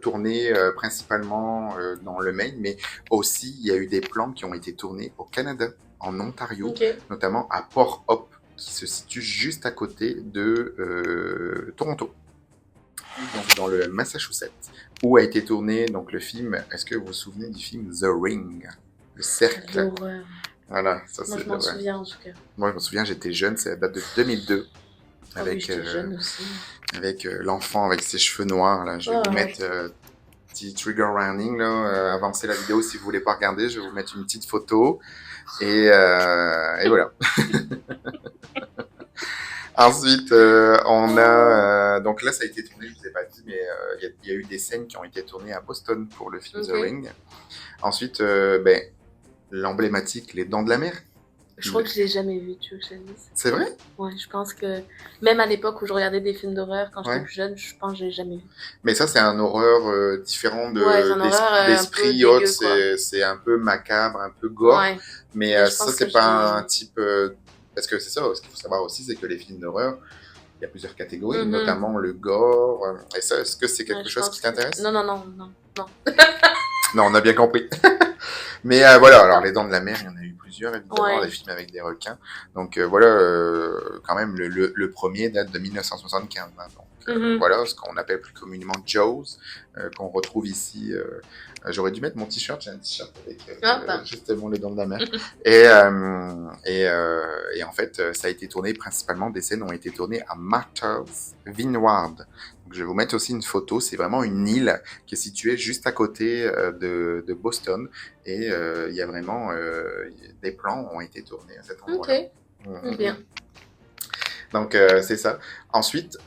tourné principalement dans le Maine, mais aussi il y a eu des plans qui ont été tournés au Canada, en Ontario, notamment à Port Hope, qui se situe juste à côté de Toronto, donc dans le Massachusetts, où a été tourné donc le film. Est-ce que vous vous souvenez du film The Ring, le cercle? L'horreur. Voilà, ça moi je m'en souviens en tout cas. Moi je me souviens, j'étais jeune, ça date de 2002. Avec, j'étais jeune aussi. Avec l'enfant avec ses cheveux noirs, là. Je vais vous mettre petit trigger warning, là. Avancez la vidéo si vous voulez pas regarder. Je vais vous mettre une petite photo. Et voilà. Ensuite, on a... donc là, ça a été tourné, je vous ai pas dit, mais il y a eu des scènes qui ont été tournées à Boston pour le film The Ring. Ensuite, l'emblématique Les Dents de la Mer. Je crois que je l'ai jamais vu, tu veux que je te dise. C'est vrai? Ouais, je pense que même à l'époque où je regardais des films d'horreur quand j'étais plus jeune, je pense que je l'ai jamais vu. Mais ça, c'est un horreur différent d'esprit autre. C'est un peu macabre, un peu gore. Ouais. Mais ça, c'est pas un type... parce que c'est ça, ce qu'il faut savoir aussi, c'est que les films d'horreur, il y a plusieurs catégories, notamment le gore. Et ça, est-ce que c'est quelque chose qui t'intéresse? Non. Non, on a bien compris. Mais voilà, alors Les Dents de la Mer, il y en a eu plusieurs, évidemment, des films avec des requins. Donc voilà, quand même, le premier date de 1975. Hein, donc Mhm. voilà, ce qu'on appelle plus communément Joe's, qu'on retrouve ici. J'aurais dû mettre mon t-shirt, j'ai un t-shirt avec Ah, bah. justement les dents de la mer. Et en fait, ça a été tourné principalement, des scènes ont été tournées à Martha's Vineyard. Donc, je vais vous mettre aussi une photo, c'est vraiment une île qui est située juste à côté de Boston. Et il y a vraiment des plans ont été tournés à cet Ok, endroit-là. Mm. bien. Donc, c'est ça. Ensuite,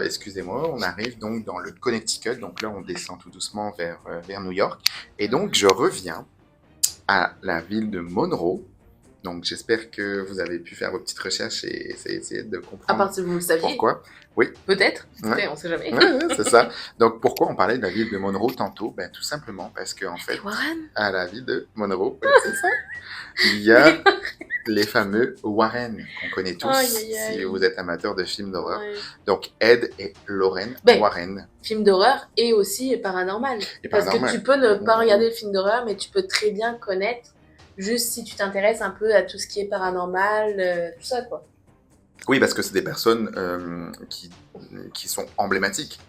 excusez-moi, on arrive donc dans le Connecticut. Donc là, on descend tout doucement vers New York. Et donc, je reviens à la ville de Monroe. Donc, j'espère que vous avez pu faire vos petites recherches et essayer de À comprendre part si vous le saviez, pourquoi. Oui, peut-être. ouais, Après, on sait jamais. ouais, c'est ça. Donc, pourquoi on parlait de la ville de Monroe tantôt? Ben, tout simplement parce qu'en Les fait, Warren. à la ville de Monroe, oui, c'est ça, il y a les fameux Warren qu'on connaît Aïe, tous aïe, si vous aïe. êtes amateur de films d'horreur. Ouais. Donc Ed et Lorraine Ben, Warren. film d'horreur et aussi paranormal. Et Parce que tu paranormal. peux ne pas Mhm. regarder le film d'horreur, mais tu peux très bien connaître, juste si tu t'intéresses un peu à tout ce qui est paranormal, tout ça, quoi. Oui, parce que c'est des personnes qui sont emblématiques.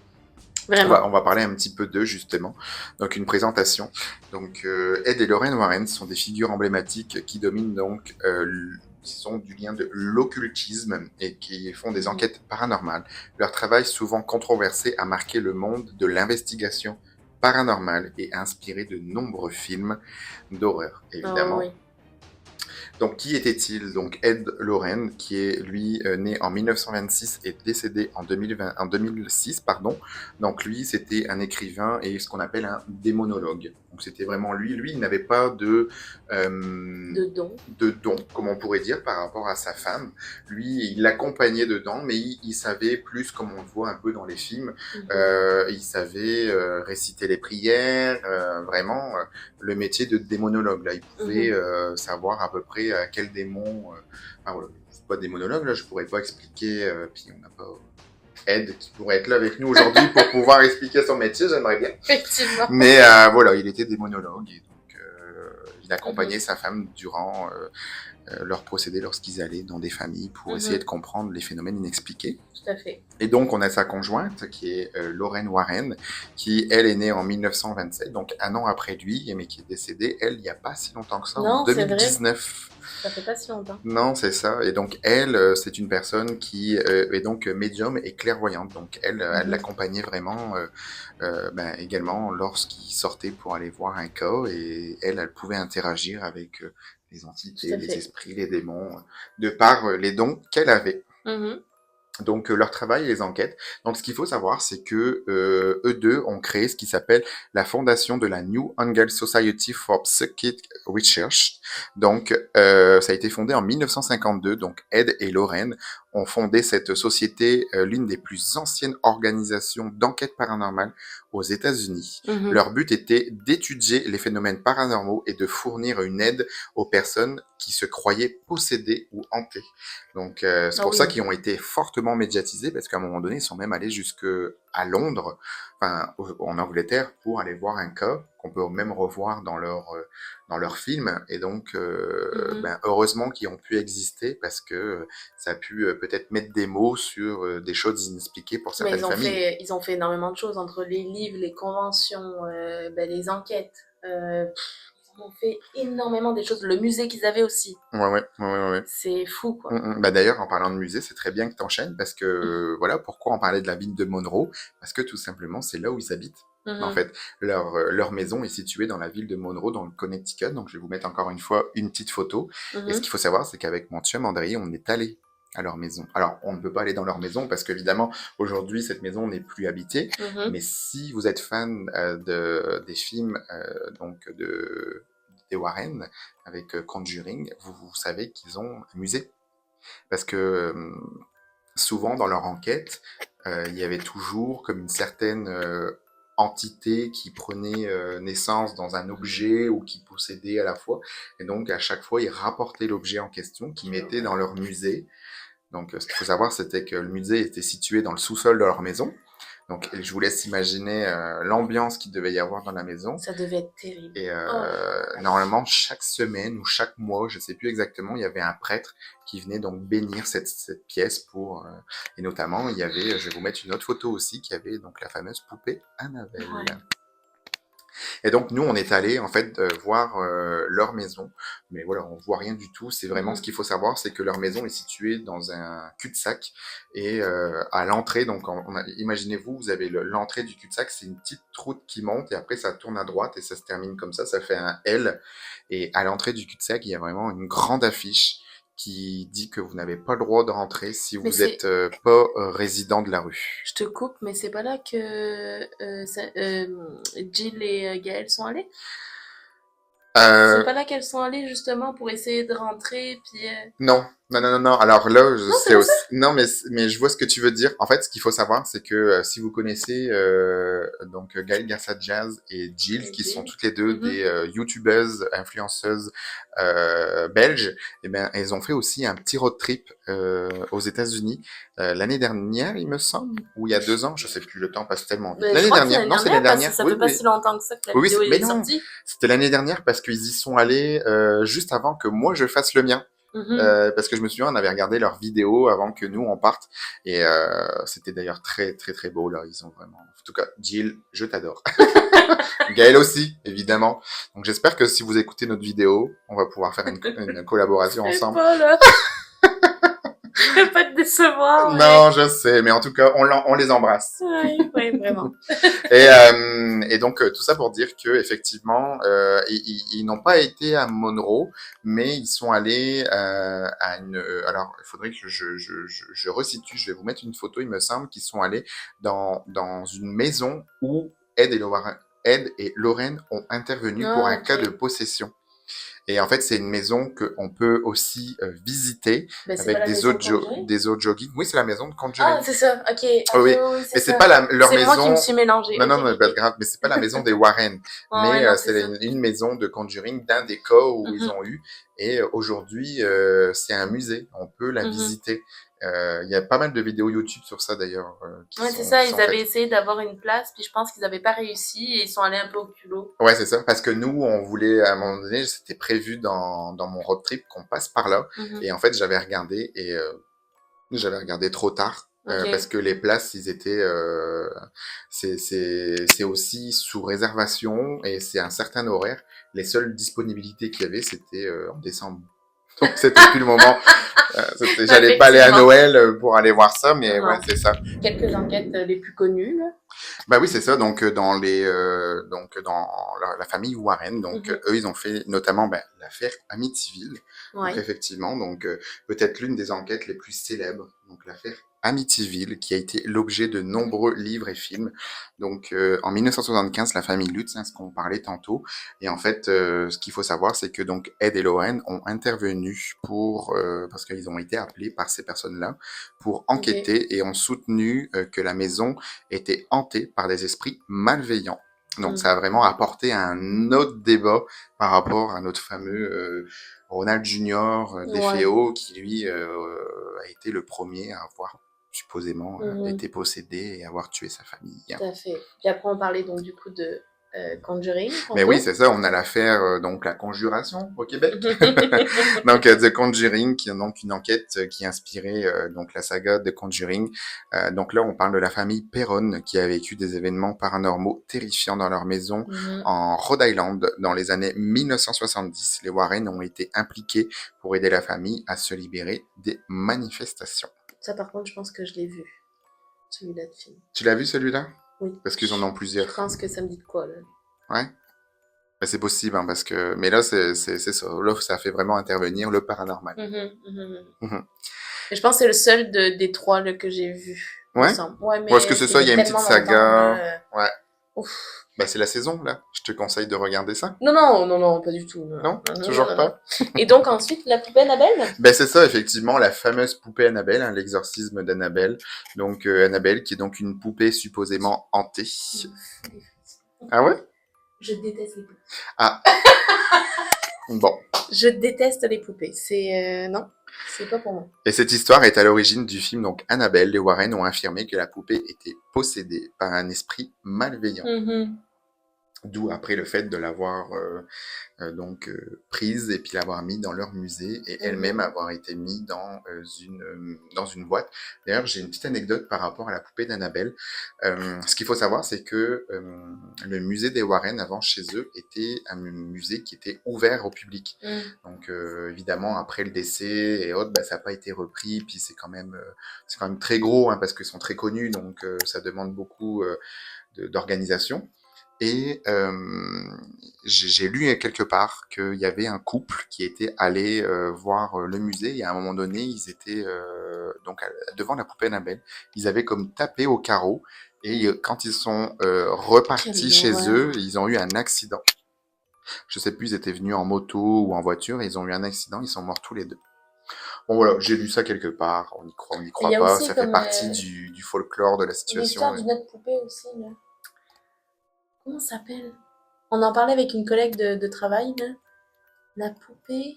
Vraiment. On va parler un petit peu d'eux justement. Donc une présentation. Donc Ed et Lorraine Warren sont des figures emblématiques qui dominent donc qui sont du lien de l'occultisme et qui font des Mhm. enquêtes paranormales. Leur travail, souvent controversé, a marqué le monde de l'investigation paranormale et a inspiré de nombreux films d'horreur, Oh, évidemment. oui. Donc, qui était-il? Donc, Ed Loren, qui est, lui, né en 1926 et décédé en 2006, pardon. Donc, lui, c'était un écrivain et ce qu'on appelle un démonologue. Donc, c'était vraiment lui. Lui, il n'avait pas De dons. de don, comme on pourrait dire, par rapport à sa femme. Lui, il l'accompagnait dedans, mais il savait plus, comme on le voit un peu dans les films, Mhm. il savait réciter les prières, vraiment le métier de démonologue. Là, il pouvait Mhm. savoir à peu près à quel démon. Enfin, voilà, je suis pas démonologue, là, je pourrais pas expliquer, puis on n'a pas Ed qui pourrait être là avec nous aujourd'hui pour pouvoir expliquer son métier, j'aimerais bien. Effectivement. Mais voilà, il était démonologue et donc il accompagnait Mhm. sa femme durant leurs procédés lorsqu'ils allaient dans des familles pour essayer de Mhm. comprendre les phénomènes inexpliqués. Tout à fait. Et donc, on a sa conjointe, qui est Lorraine Warren, qui, elle, est née en 1927, donc un an après lui, mais qui est décédée, elle, il n'y a pas si longtemps que ça, en Non, c'est vrai. 2019. Ça fait pas si longtemps. Non, c'est ça. Et donc, elle, c'est une personne qui est donc médium et clairvoyante. Donc, elle Mhm. l'accompagnait vraiment ben, également lorsqu'il sortait pour aller voir un cas. Et elle pouvait interagir avec les Tout entités, à les fait. esprits, les démons, de par les dons qu'elle avait. Mhm. Donc leur travail et les enquêtes. Donc ce qu'il faut savoir, c'est que eux deux ont créé ce qui s'appelle la fondation de la New England Society for Psychic Research. Donc ça a été fondé en 1952. Donc Ed et Lorraine ont fondé cette société, l'une des plus anciennes organisations d'enquête paranormale aux États-Unis. Mhm. Leur but était d'étudier les phénomènes paranormaux et de fournir une aide aux personnes qui se croyaient possédées ou hantées. Donc c'est Ah pour ça oui. qu'ils ont été fortement médiatisés parce qu'à un moment donné, ils sont même allés jusque à Londres, enfin en Angleterre, pour aller voir un cas qu'on peut même revoir dans leur film. Et donc, Mhm. ben, heureusement qu'ils ont pu exister parce que ça a pu peut-être mettre des mots sur des choses inexpliquées pour Mais certaines familles. ils ont fait énormément de choses entre les livres, les conventions, ben, les enquêtes. Ils ont fait énormément des choses. Le musée qu'ils avaient aussi. Ouais. C'est fou, quoi. Bah d'ailleurs, en parlant de musée, c'est très bien que tu enchaînes parce que voilà pourquoi on parlait de la ville de Monroe, parce que tout simplement c'est là où ils habitent. En Mhm. fait, leur maison est située dans la ville de Monroe, dans le Connecticut. Donc, je vais vous mettre encore une fois une petite photo. Et ce Mhm. qu'il faut savoir, c'est qu'avec mon chum André, on est allé à leur maison. Alors, on ne peut pas aller dans leur maison parce qu'évidemment, aujourd'hui, cette maison n'est plus habitée. Mhm. Mais si vous êtes fan des films donc des Warren avec Conjuring, vous savez qu'ils ont un musée parce que souvent dans leur enquête, il y avait toujours comme une certaine entité qui prenait naissance dans un objet ou qui possédait à la fois. Et donc à chaque fois, ils rapportaient l'objet en question, qu'ils Quelle mettaient dans horreur. leur musée. Donc ce qu'il faut savoir, c'était que le musée était situé dans le sous-sol de leur maison. Donc, je vous laisse imaginer l'ambiance qu'il devait y avoir dans la maison. Ça devait être terrible. Et normalement, chaque semaine ou chaque mois, je sais plus exactement, il y avait un prêtre qui venait donc bénir cette pièce pour... et notamment, il y avait, je vais vous mettre une autre photo aussi, qui avait donc la fameuse poupée Annabelle. Ouais. Et donc, nous, on est allé en fait voir leur maison. Mais voilà, on voit rien du tout. C'est vraiment ce qu'il faut savoir, c'est que leur maison est située dans un cul-de-sac. Et à l'entrée, donc, imaginez-vous, vous avez l'entrée du cul-de-sac, c'est une petite route qui monte et après, ça tourne à droite et ça se termine comme ça fait un L. Et à l'entrée du cul-de-sac, il y a vraiment une grande affiche qui dit que vous n'avez pas le droit de rentrer si vous êtes pas résident de la rue. Je te coupe, mais c'est pas là que Jill et Gaël sont allés? C'est pas là qu'elles sont allées justement pour essayer de rentrer, puis... Non, non, non, non, non. Alors là, Non, c'est c'est pas aussi... ça? Non, mais je vois ce que tu veux dire. En fait, ce qu'il faut savoir, c'est que si vous connaissez donc Gaël Garcia Jazz et Jill, qui sont toutes les deux des youtubeuses, influenceuses belges, eh ben, elles ont fait aussi un petit road trip aux États-Unis l'année dernière, il me semble, ou il y a 2 ans, je sais plus, le temps passe tellement vite. Je L'année crois que c'est dernière, non, c'est l'année parce que dernière. ça Oui, fait pas si longtemps que ça que la oui, vidéo mais est non, sortie. c'était l'année dernière parce qu'ils y sont allés juste avant que moi je fasse le mien. Parce que je me souviens, on avait regardé leurs vidéos avant que nous on parte et c'était d'ailleurs très très très beau là. Ils ont vraiment, en tout cas, Jill, je t'adore. Gaël aussi, évidemment. Donc j'espère que si vous écoutez notre vidéo, on va pouvoir faire une collaboration ensemble. Pas là. Je vais pas te décevoir. Non, je sais, mais en tout cas, on les embrasse. Oui, oui, vraiment. Et donc tout ça pour dire que effectivement, ils n'ont pas été à Monroe, mais ils sont allés à une. Alors, il faudrait que je resitue. Je vais vous mettre une photo. Il me semble qu'ils sont allés dans une maison où Ed et Lorraine ont intervenu pour un cas de possession. Et en fait, c'est une maison qu'on peut aussi visiter avec des autres jogging. Oui, c'est la maison de Conjuring. Ah, c'est ça, ok. Oui, mais c'est pas leur maison. C'est moi qui me suis mélangée. Non, non, non, pas grave, mais c'est pas la maison des Warren. Mais c'est une maison de Conjuring d'un des cas où ils ont eu. Et aujourd'hui, c'est un musée. On peut la visiter. Il y a pas mal de vidéos YouTube sur ça d'ailleurs. Ouais, c'est ça, ils avaient essayé d'avoir une place, puis je pense qu'ils n'avaient pas réussi et ils sont allés un peu au culot. Ouais, c'est ça, parce que nous, on voulait, à un moment donné, c'était prévu dans mon road trip qu'on passe par là. Et en fait, j'avais regardé trop tard. Parce que les places, ils étaient, c'est aussi sous réservation et c'est un certain horaire. Les seules disponibilités qu'il y avait, c'était en décembre. Donc c'était plus le moment. J'allais pas aller à Noël pour aller voir ça, mais ouais, c'est ça. Quelques enquêtes les plus connues, là. Bah oui, c'est ça. Donc dans la famille Warren, donc eux, ils ont fait notamment l'affaire Amityville. Ouais. Donc effectivement, donc peut-être l'une des enquêtes les plus célèbres, donc l'affaire Amityville, qui a été l'objet de nombreux livres et films. Donc en 1975, la famille Lutz, ce qu'on parlait tantôt. Et en fait, ce qu'il faut savoir, c'est que donc Ed et Lorraine ont intervenu parce qu'ils ont été appelés par ces personnes-là pour enquêter et ont soutenu que la maison était hantée par des esprits malveillants. Donc ça a vraiment apporté un autre débat par rapport à notre fameux Ronald Junior des Féaux, qui lui a été le premier à avoir supposément été possédé et avoir tué sa famille. Tout à fait. Puis après on parlait donc du coup de Conjuring. Mais oui, c'est ça, on a l'affaire, donc la conjuration au Québec. Donc The Conjuring, qui est donc une enquête qui a inspiré donc la saga de Conjuring. Donc là, on parle de la famille Perron qui a vécu des événements paranormaux terrifiants dans leur maison en Rhode Island dans les années 1970. Les Warren ont été impliqués pour aider la famille à se libérer des manifestations. Ça, par contre, je pense que je l'ai vu, celui-là de film. Tu l'as vu, celui-là? Oui. Parce qu'ils en ont plusieurs. Je pense que ça me dit de quoi, là. Ouais. Ben, c'est possible, parce que... Mais là, c'est ça. Là, ça fait vraiment intervenir le paranormal. Et je pense que c'est le seul des trois là, que j'ai vu. Ouais? Ouais, mais est-ce que ce soit, il y a une petite saga... Ouais. Ouf. Ben, c'est la saison, là. Je te conseille de regarder ça. Non, pas du tout. Non, toujours pas. Et donc, ensuite, la poupée Annabelle? Ben, c'est ça, effectivement, la fameuse poupée Annabelle, l'exorcisme d'Annabelle. Donc, Annabelle, qui est donc une poupée supposément hantée. Ah ouais? Je déteste les poupées. Ah. Bon. Je déteste les poupées. Non, c'est pas pour moi. Et cette histoire est à l'origine du film donc Annabelle. Les Warren ont affirmé que la poupée était possédée par un esprit malveillant. Mhm. D'où après le fait de l'avoir prise et puis l'avoir mis dans leur musée et elle-même avoir été mise dans une boîte. D'ailleurs, j'ai une petite anecdote par rapport à la poupée d'Annabelle. Ce qu'il faut savoir, c'est que le musée des Warren avant chez eux était un musée qui était ouvert au public. Donc évidemment, après le décès et autres, ça n'a pas été repris. Puis c'est quand même très gros parce qu'ils sont très connus, donc ça demande beaucoup d'organisation. Et j'ai lu quelque part qu'il y avait un couple qui était allé voir le musée et à un moment donné, ils étaient devant la poupée Annabelle. Ils avaient comme tapé au carreau et quand ils sont repartis chez eux, ils ont eu un accident. Je sais plus, ils étaient venus en moto ou en voiture et ils ont eu un accident, ils sont morts tous les deux. Bon voilà, j'ai lu ça quelque part, on y croit pas, ça fait partie du folklore de la situation. L'histoire d'une autre poupée aussi, là. Comment ça s'appelle? On en parlait avec une collègue de travail, là. La poupée.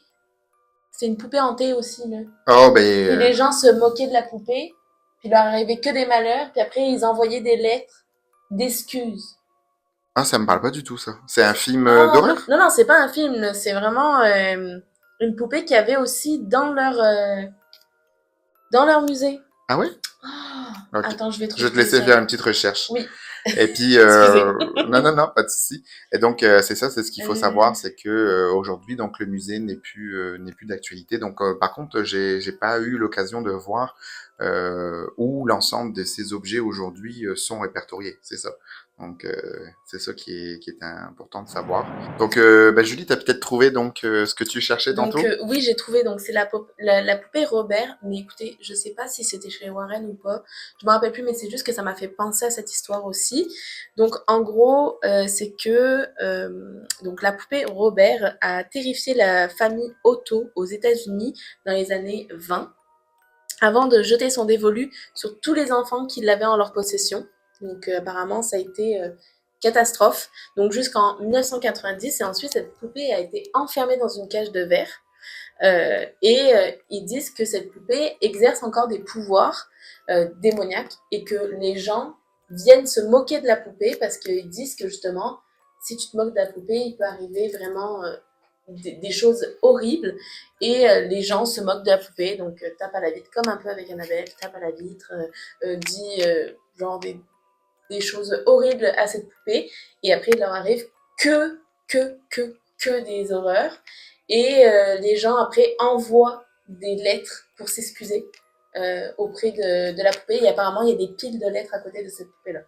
C'est une poupée hantée aussi, là. Oh, Puis les gens se moquaient de la poupée, puis il leur arrivait que des malheurs, puis après ils envoyaient des lettres d'excuses. Ah, ça me parle pas du tout, ça. C'est un film d'horreur? Non, c'est pas un film, là. C'est vraiment une poupée qu'il y avait aussi dans leur musée. Ah ouais? Oh, Ok. attends, je vais Je vais trouver te laisser ça. faire une petite recherche. Oui. Et puis, Excusez. non, pas de souci. Et donc, c'est ça, c'est ce qu'il faut savoir, c'est que aujourd'hui, donc le musée n'est plus d'actualité. Donc, par contre, j'ai pas eu l'occasion de voir où l'ensemble de ces objets aujourd'hui sont répertoriés. C'est ça. Donc, c'est ça qui est important de savoir. Donc, Julie, t'as peut-être trouvé donc ce que tu cherchais Donc tantôt? oui, j'ai trouvé, donc c'est la poupée Robert, mais écoutez, je sais pas si c'était chez Warren ou pas, je me rappelle plus, mais c'est juste que ça m'a fait penser à cette histoire aussi. Donc en gros, c'est que donc la poupée Robert a terrifié la famille Otto aux États-Unis dans les années 20, avant de jeter son dévolu sur tous les enfants qui l'avaient en leur possession. Donc apparemment, ça a été catastrophe. Donc jusqu'en 1990, et ensuite cette poupée a été enfermée dans une cage de verre. Ils disent que cette poupée exerce encore des pouvoirs démoniaques et que les gens viennent se moquer de la poupée parce qu'ils disent que justement, si tu te moques de la poupée, il peut arriver vraiment des choses horribles et les gens se moquent de la poupée, donc tape à la vitre, comme un peu avec Annabelle, tape à la vitre, dit genre des choses horribles à cette poupée, et après il leur arrive que des horreurs, et les gens après envoient des lettres pour s'excuser auprès de la poupée, et apparemment il y a des piles de lettres à côté de cette poupée-là.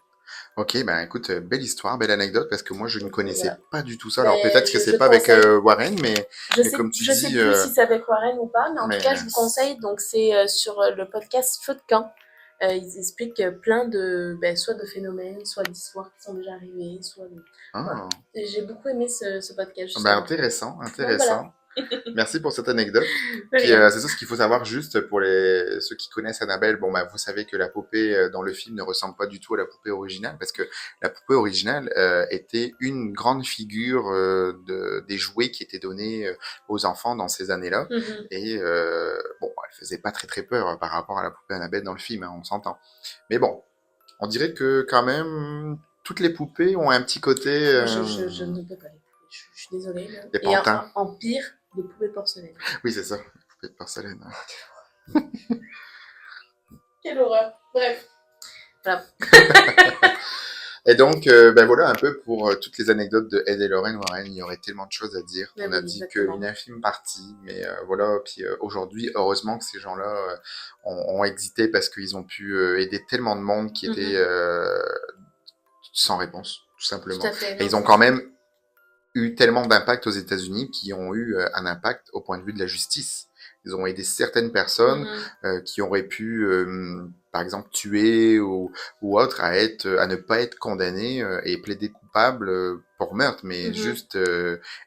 Ok, écoute, belle histoire, belle anecdote, parce que moi je ne connaissais Voilà. pas du tout ça. Alors Mais peut-être que c'est je pas avec conseille. Warren, mais comme tu Je sais dis, plus si c'est avec Warren ou pas, mais en mais tout cas, je vous conseille. Donc, c'est sur le podcast Feu de camp. Ils expliquent plein de, soit de phénomènes, soit d'histoires qui sont déjà arrivées, soit de... Voilà. ah, Et j'ai beaucoup aimé ce podcast, justement. intéressant, Donc, voilà. intéressant. Merci pour cette anecdote. Puis Rien. c'est ça ce qu'il faut savoir juste pour ceux qui connaissent Annabelle. Bon, vous savez que la poupée dans le film ne ressemble pas du tout à la poupée originale parce que la poupée originale était une grande figure des jouets qui étaient donnés aux enfants dans ces années-là. Et elle faisait pas très peur par rapport à la poupée Annabelle dans le film, on s'entend. Mais bon, on dirait que quand même toutes les poupées ont un petit côté. Je ne peux pas les poupées. Je suis désolée. Là. Des Et pantins. en pire, des poupées porcelaine. Oui, c'est ça. Poupée de porcelaine. Quelle horreur. Bref. Voilà. Et donc, voilà un peu pour toutes les anecdotes de Ed et Lorraine Warren. Il y aurait tellement de choses à dire. Mais on a oui, dit exactement. qu'une infime partie, mais voilà. Puis aujourd'hui, heureusement que ces gens-là ont existé parce qu'ils ont pu aider tellement de monde qui était sans réponse, tout simplement. Tout à fait. Et ils ont quand même eu tellement d'impact aux États-Unis qui ont eu un impact au point de vue de la justice. Ils ont aidé certaines personnes qui auraient pu, par exemple, tuer ou autre, à ne pas être condamnées et plaider coupables pour meurtre, mais juste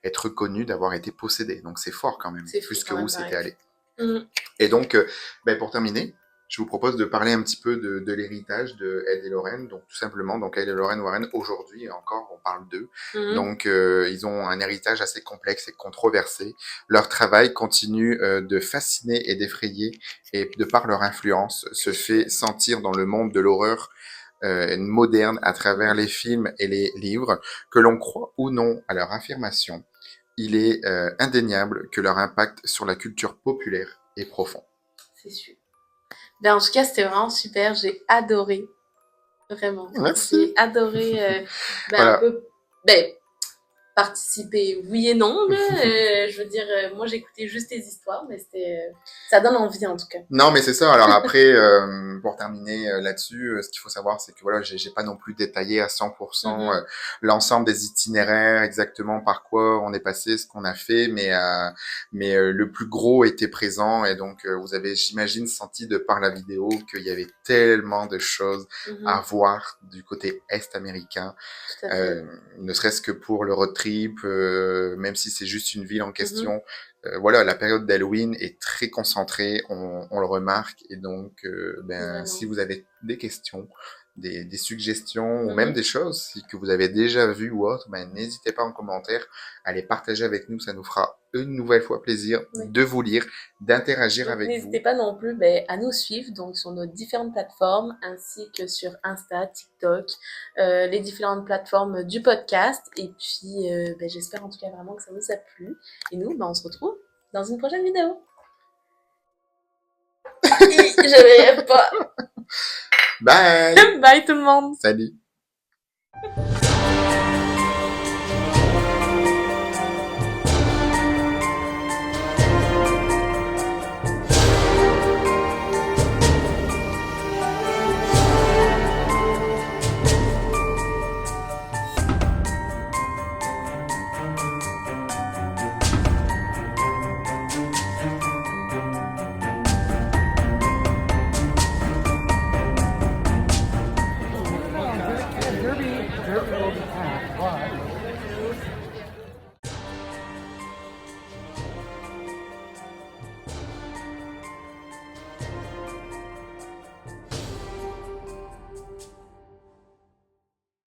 être reconnu d'avoir été possédé. Donc c'est fort quand même, C'est fou, plus que quand même, où c'était allé. Mhm. Et donc, pour terminer, je vous propose de parler un petit peu de l'héritage de Ed et Lorraine. Donc tout simplement, donc Ed et Lorraine Warren aujourd'hui, et encore on parle d'eux. Donc ils ont un héritage assez complexe et controversé. Leur travail continue de fasciner et d'effrayer, et de par leur influence se fait sentir dans le monde de l'horreur moderne à travers les films et les livres. Que l'on croit ou non à leur affirmation, il est indéniable que leur impact sur la culture populaire est profond. C'est sûr. Ben, en tout cas, c'était vraiment super. J'ai adoré. Vraiment. Merci. J'ai adoré Voilà. un peu participer, oui et non. Je veux dire, moi j'écoutais juste tes histoires, mais ça donne envie en tout cas. Non, mais c'est ça. Alors après, pour terminer là-dessus, ce qu'il faut savoir, c'est que voilà, j'ai pas non plus détaillé à 100% l'ensemble des itinéraires, exactement par quoi on est passé, ce qu'on a fait, mais le plus gros était présent, et donc vous avez, j'imagine, senti de par la vidéo qu'il y avait tellement de choses à voir du côté est américain, ne serait-ce que pour le road trip, même si c'est juste une ville en question. Voilà, la période d'Halloween est très concentrée, on le remarque, et donc si vous avez des questions, des suggestions, ou même des choses que vous avez déjà vues ou autres, n'hésitez pas en commentaire à les partager avec nous, ça nous fera une nouvelle fois plaisir de vous lire, d'interagir avec vous. N'hésitez pas non plus à nous suivre donc sur nos différentes plateformes, ainsi que sur Insta, TikTok, les différentes plateformes du podcast. Et puis, j'espère en tout cas vraiment que ça vous a plu. Et nous, on se retrouve dans une prochaine vidéo. Je vais pas. Bye. Bye tout le monde. Salut.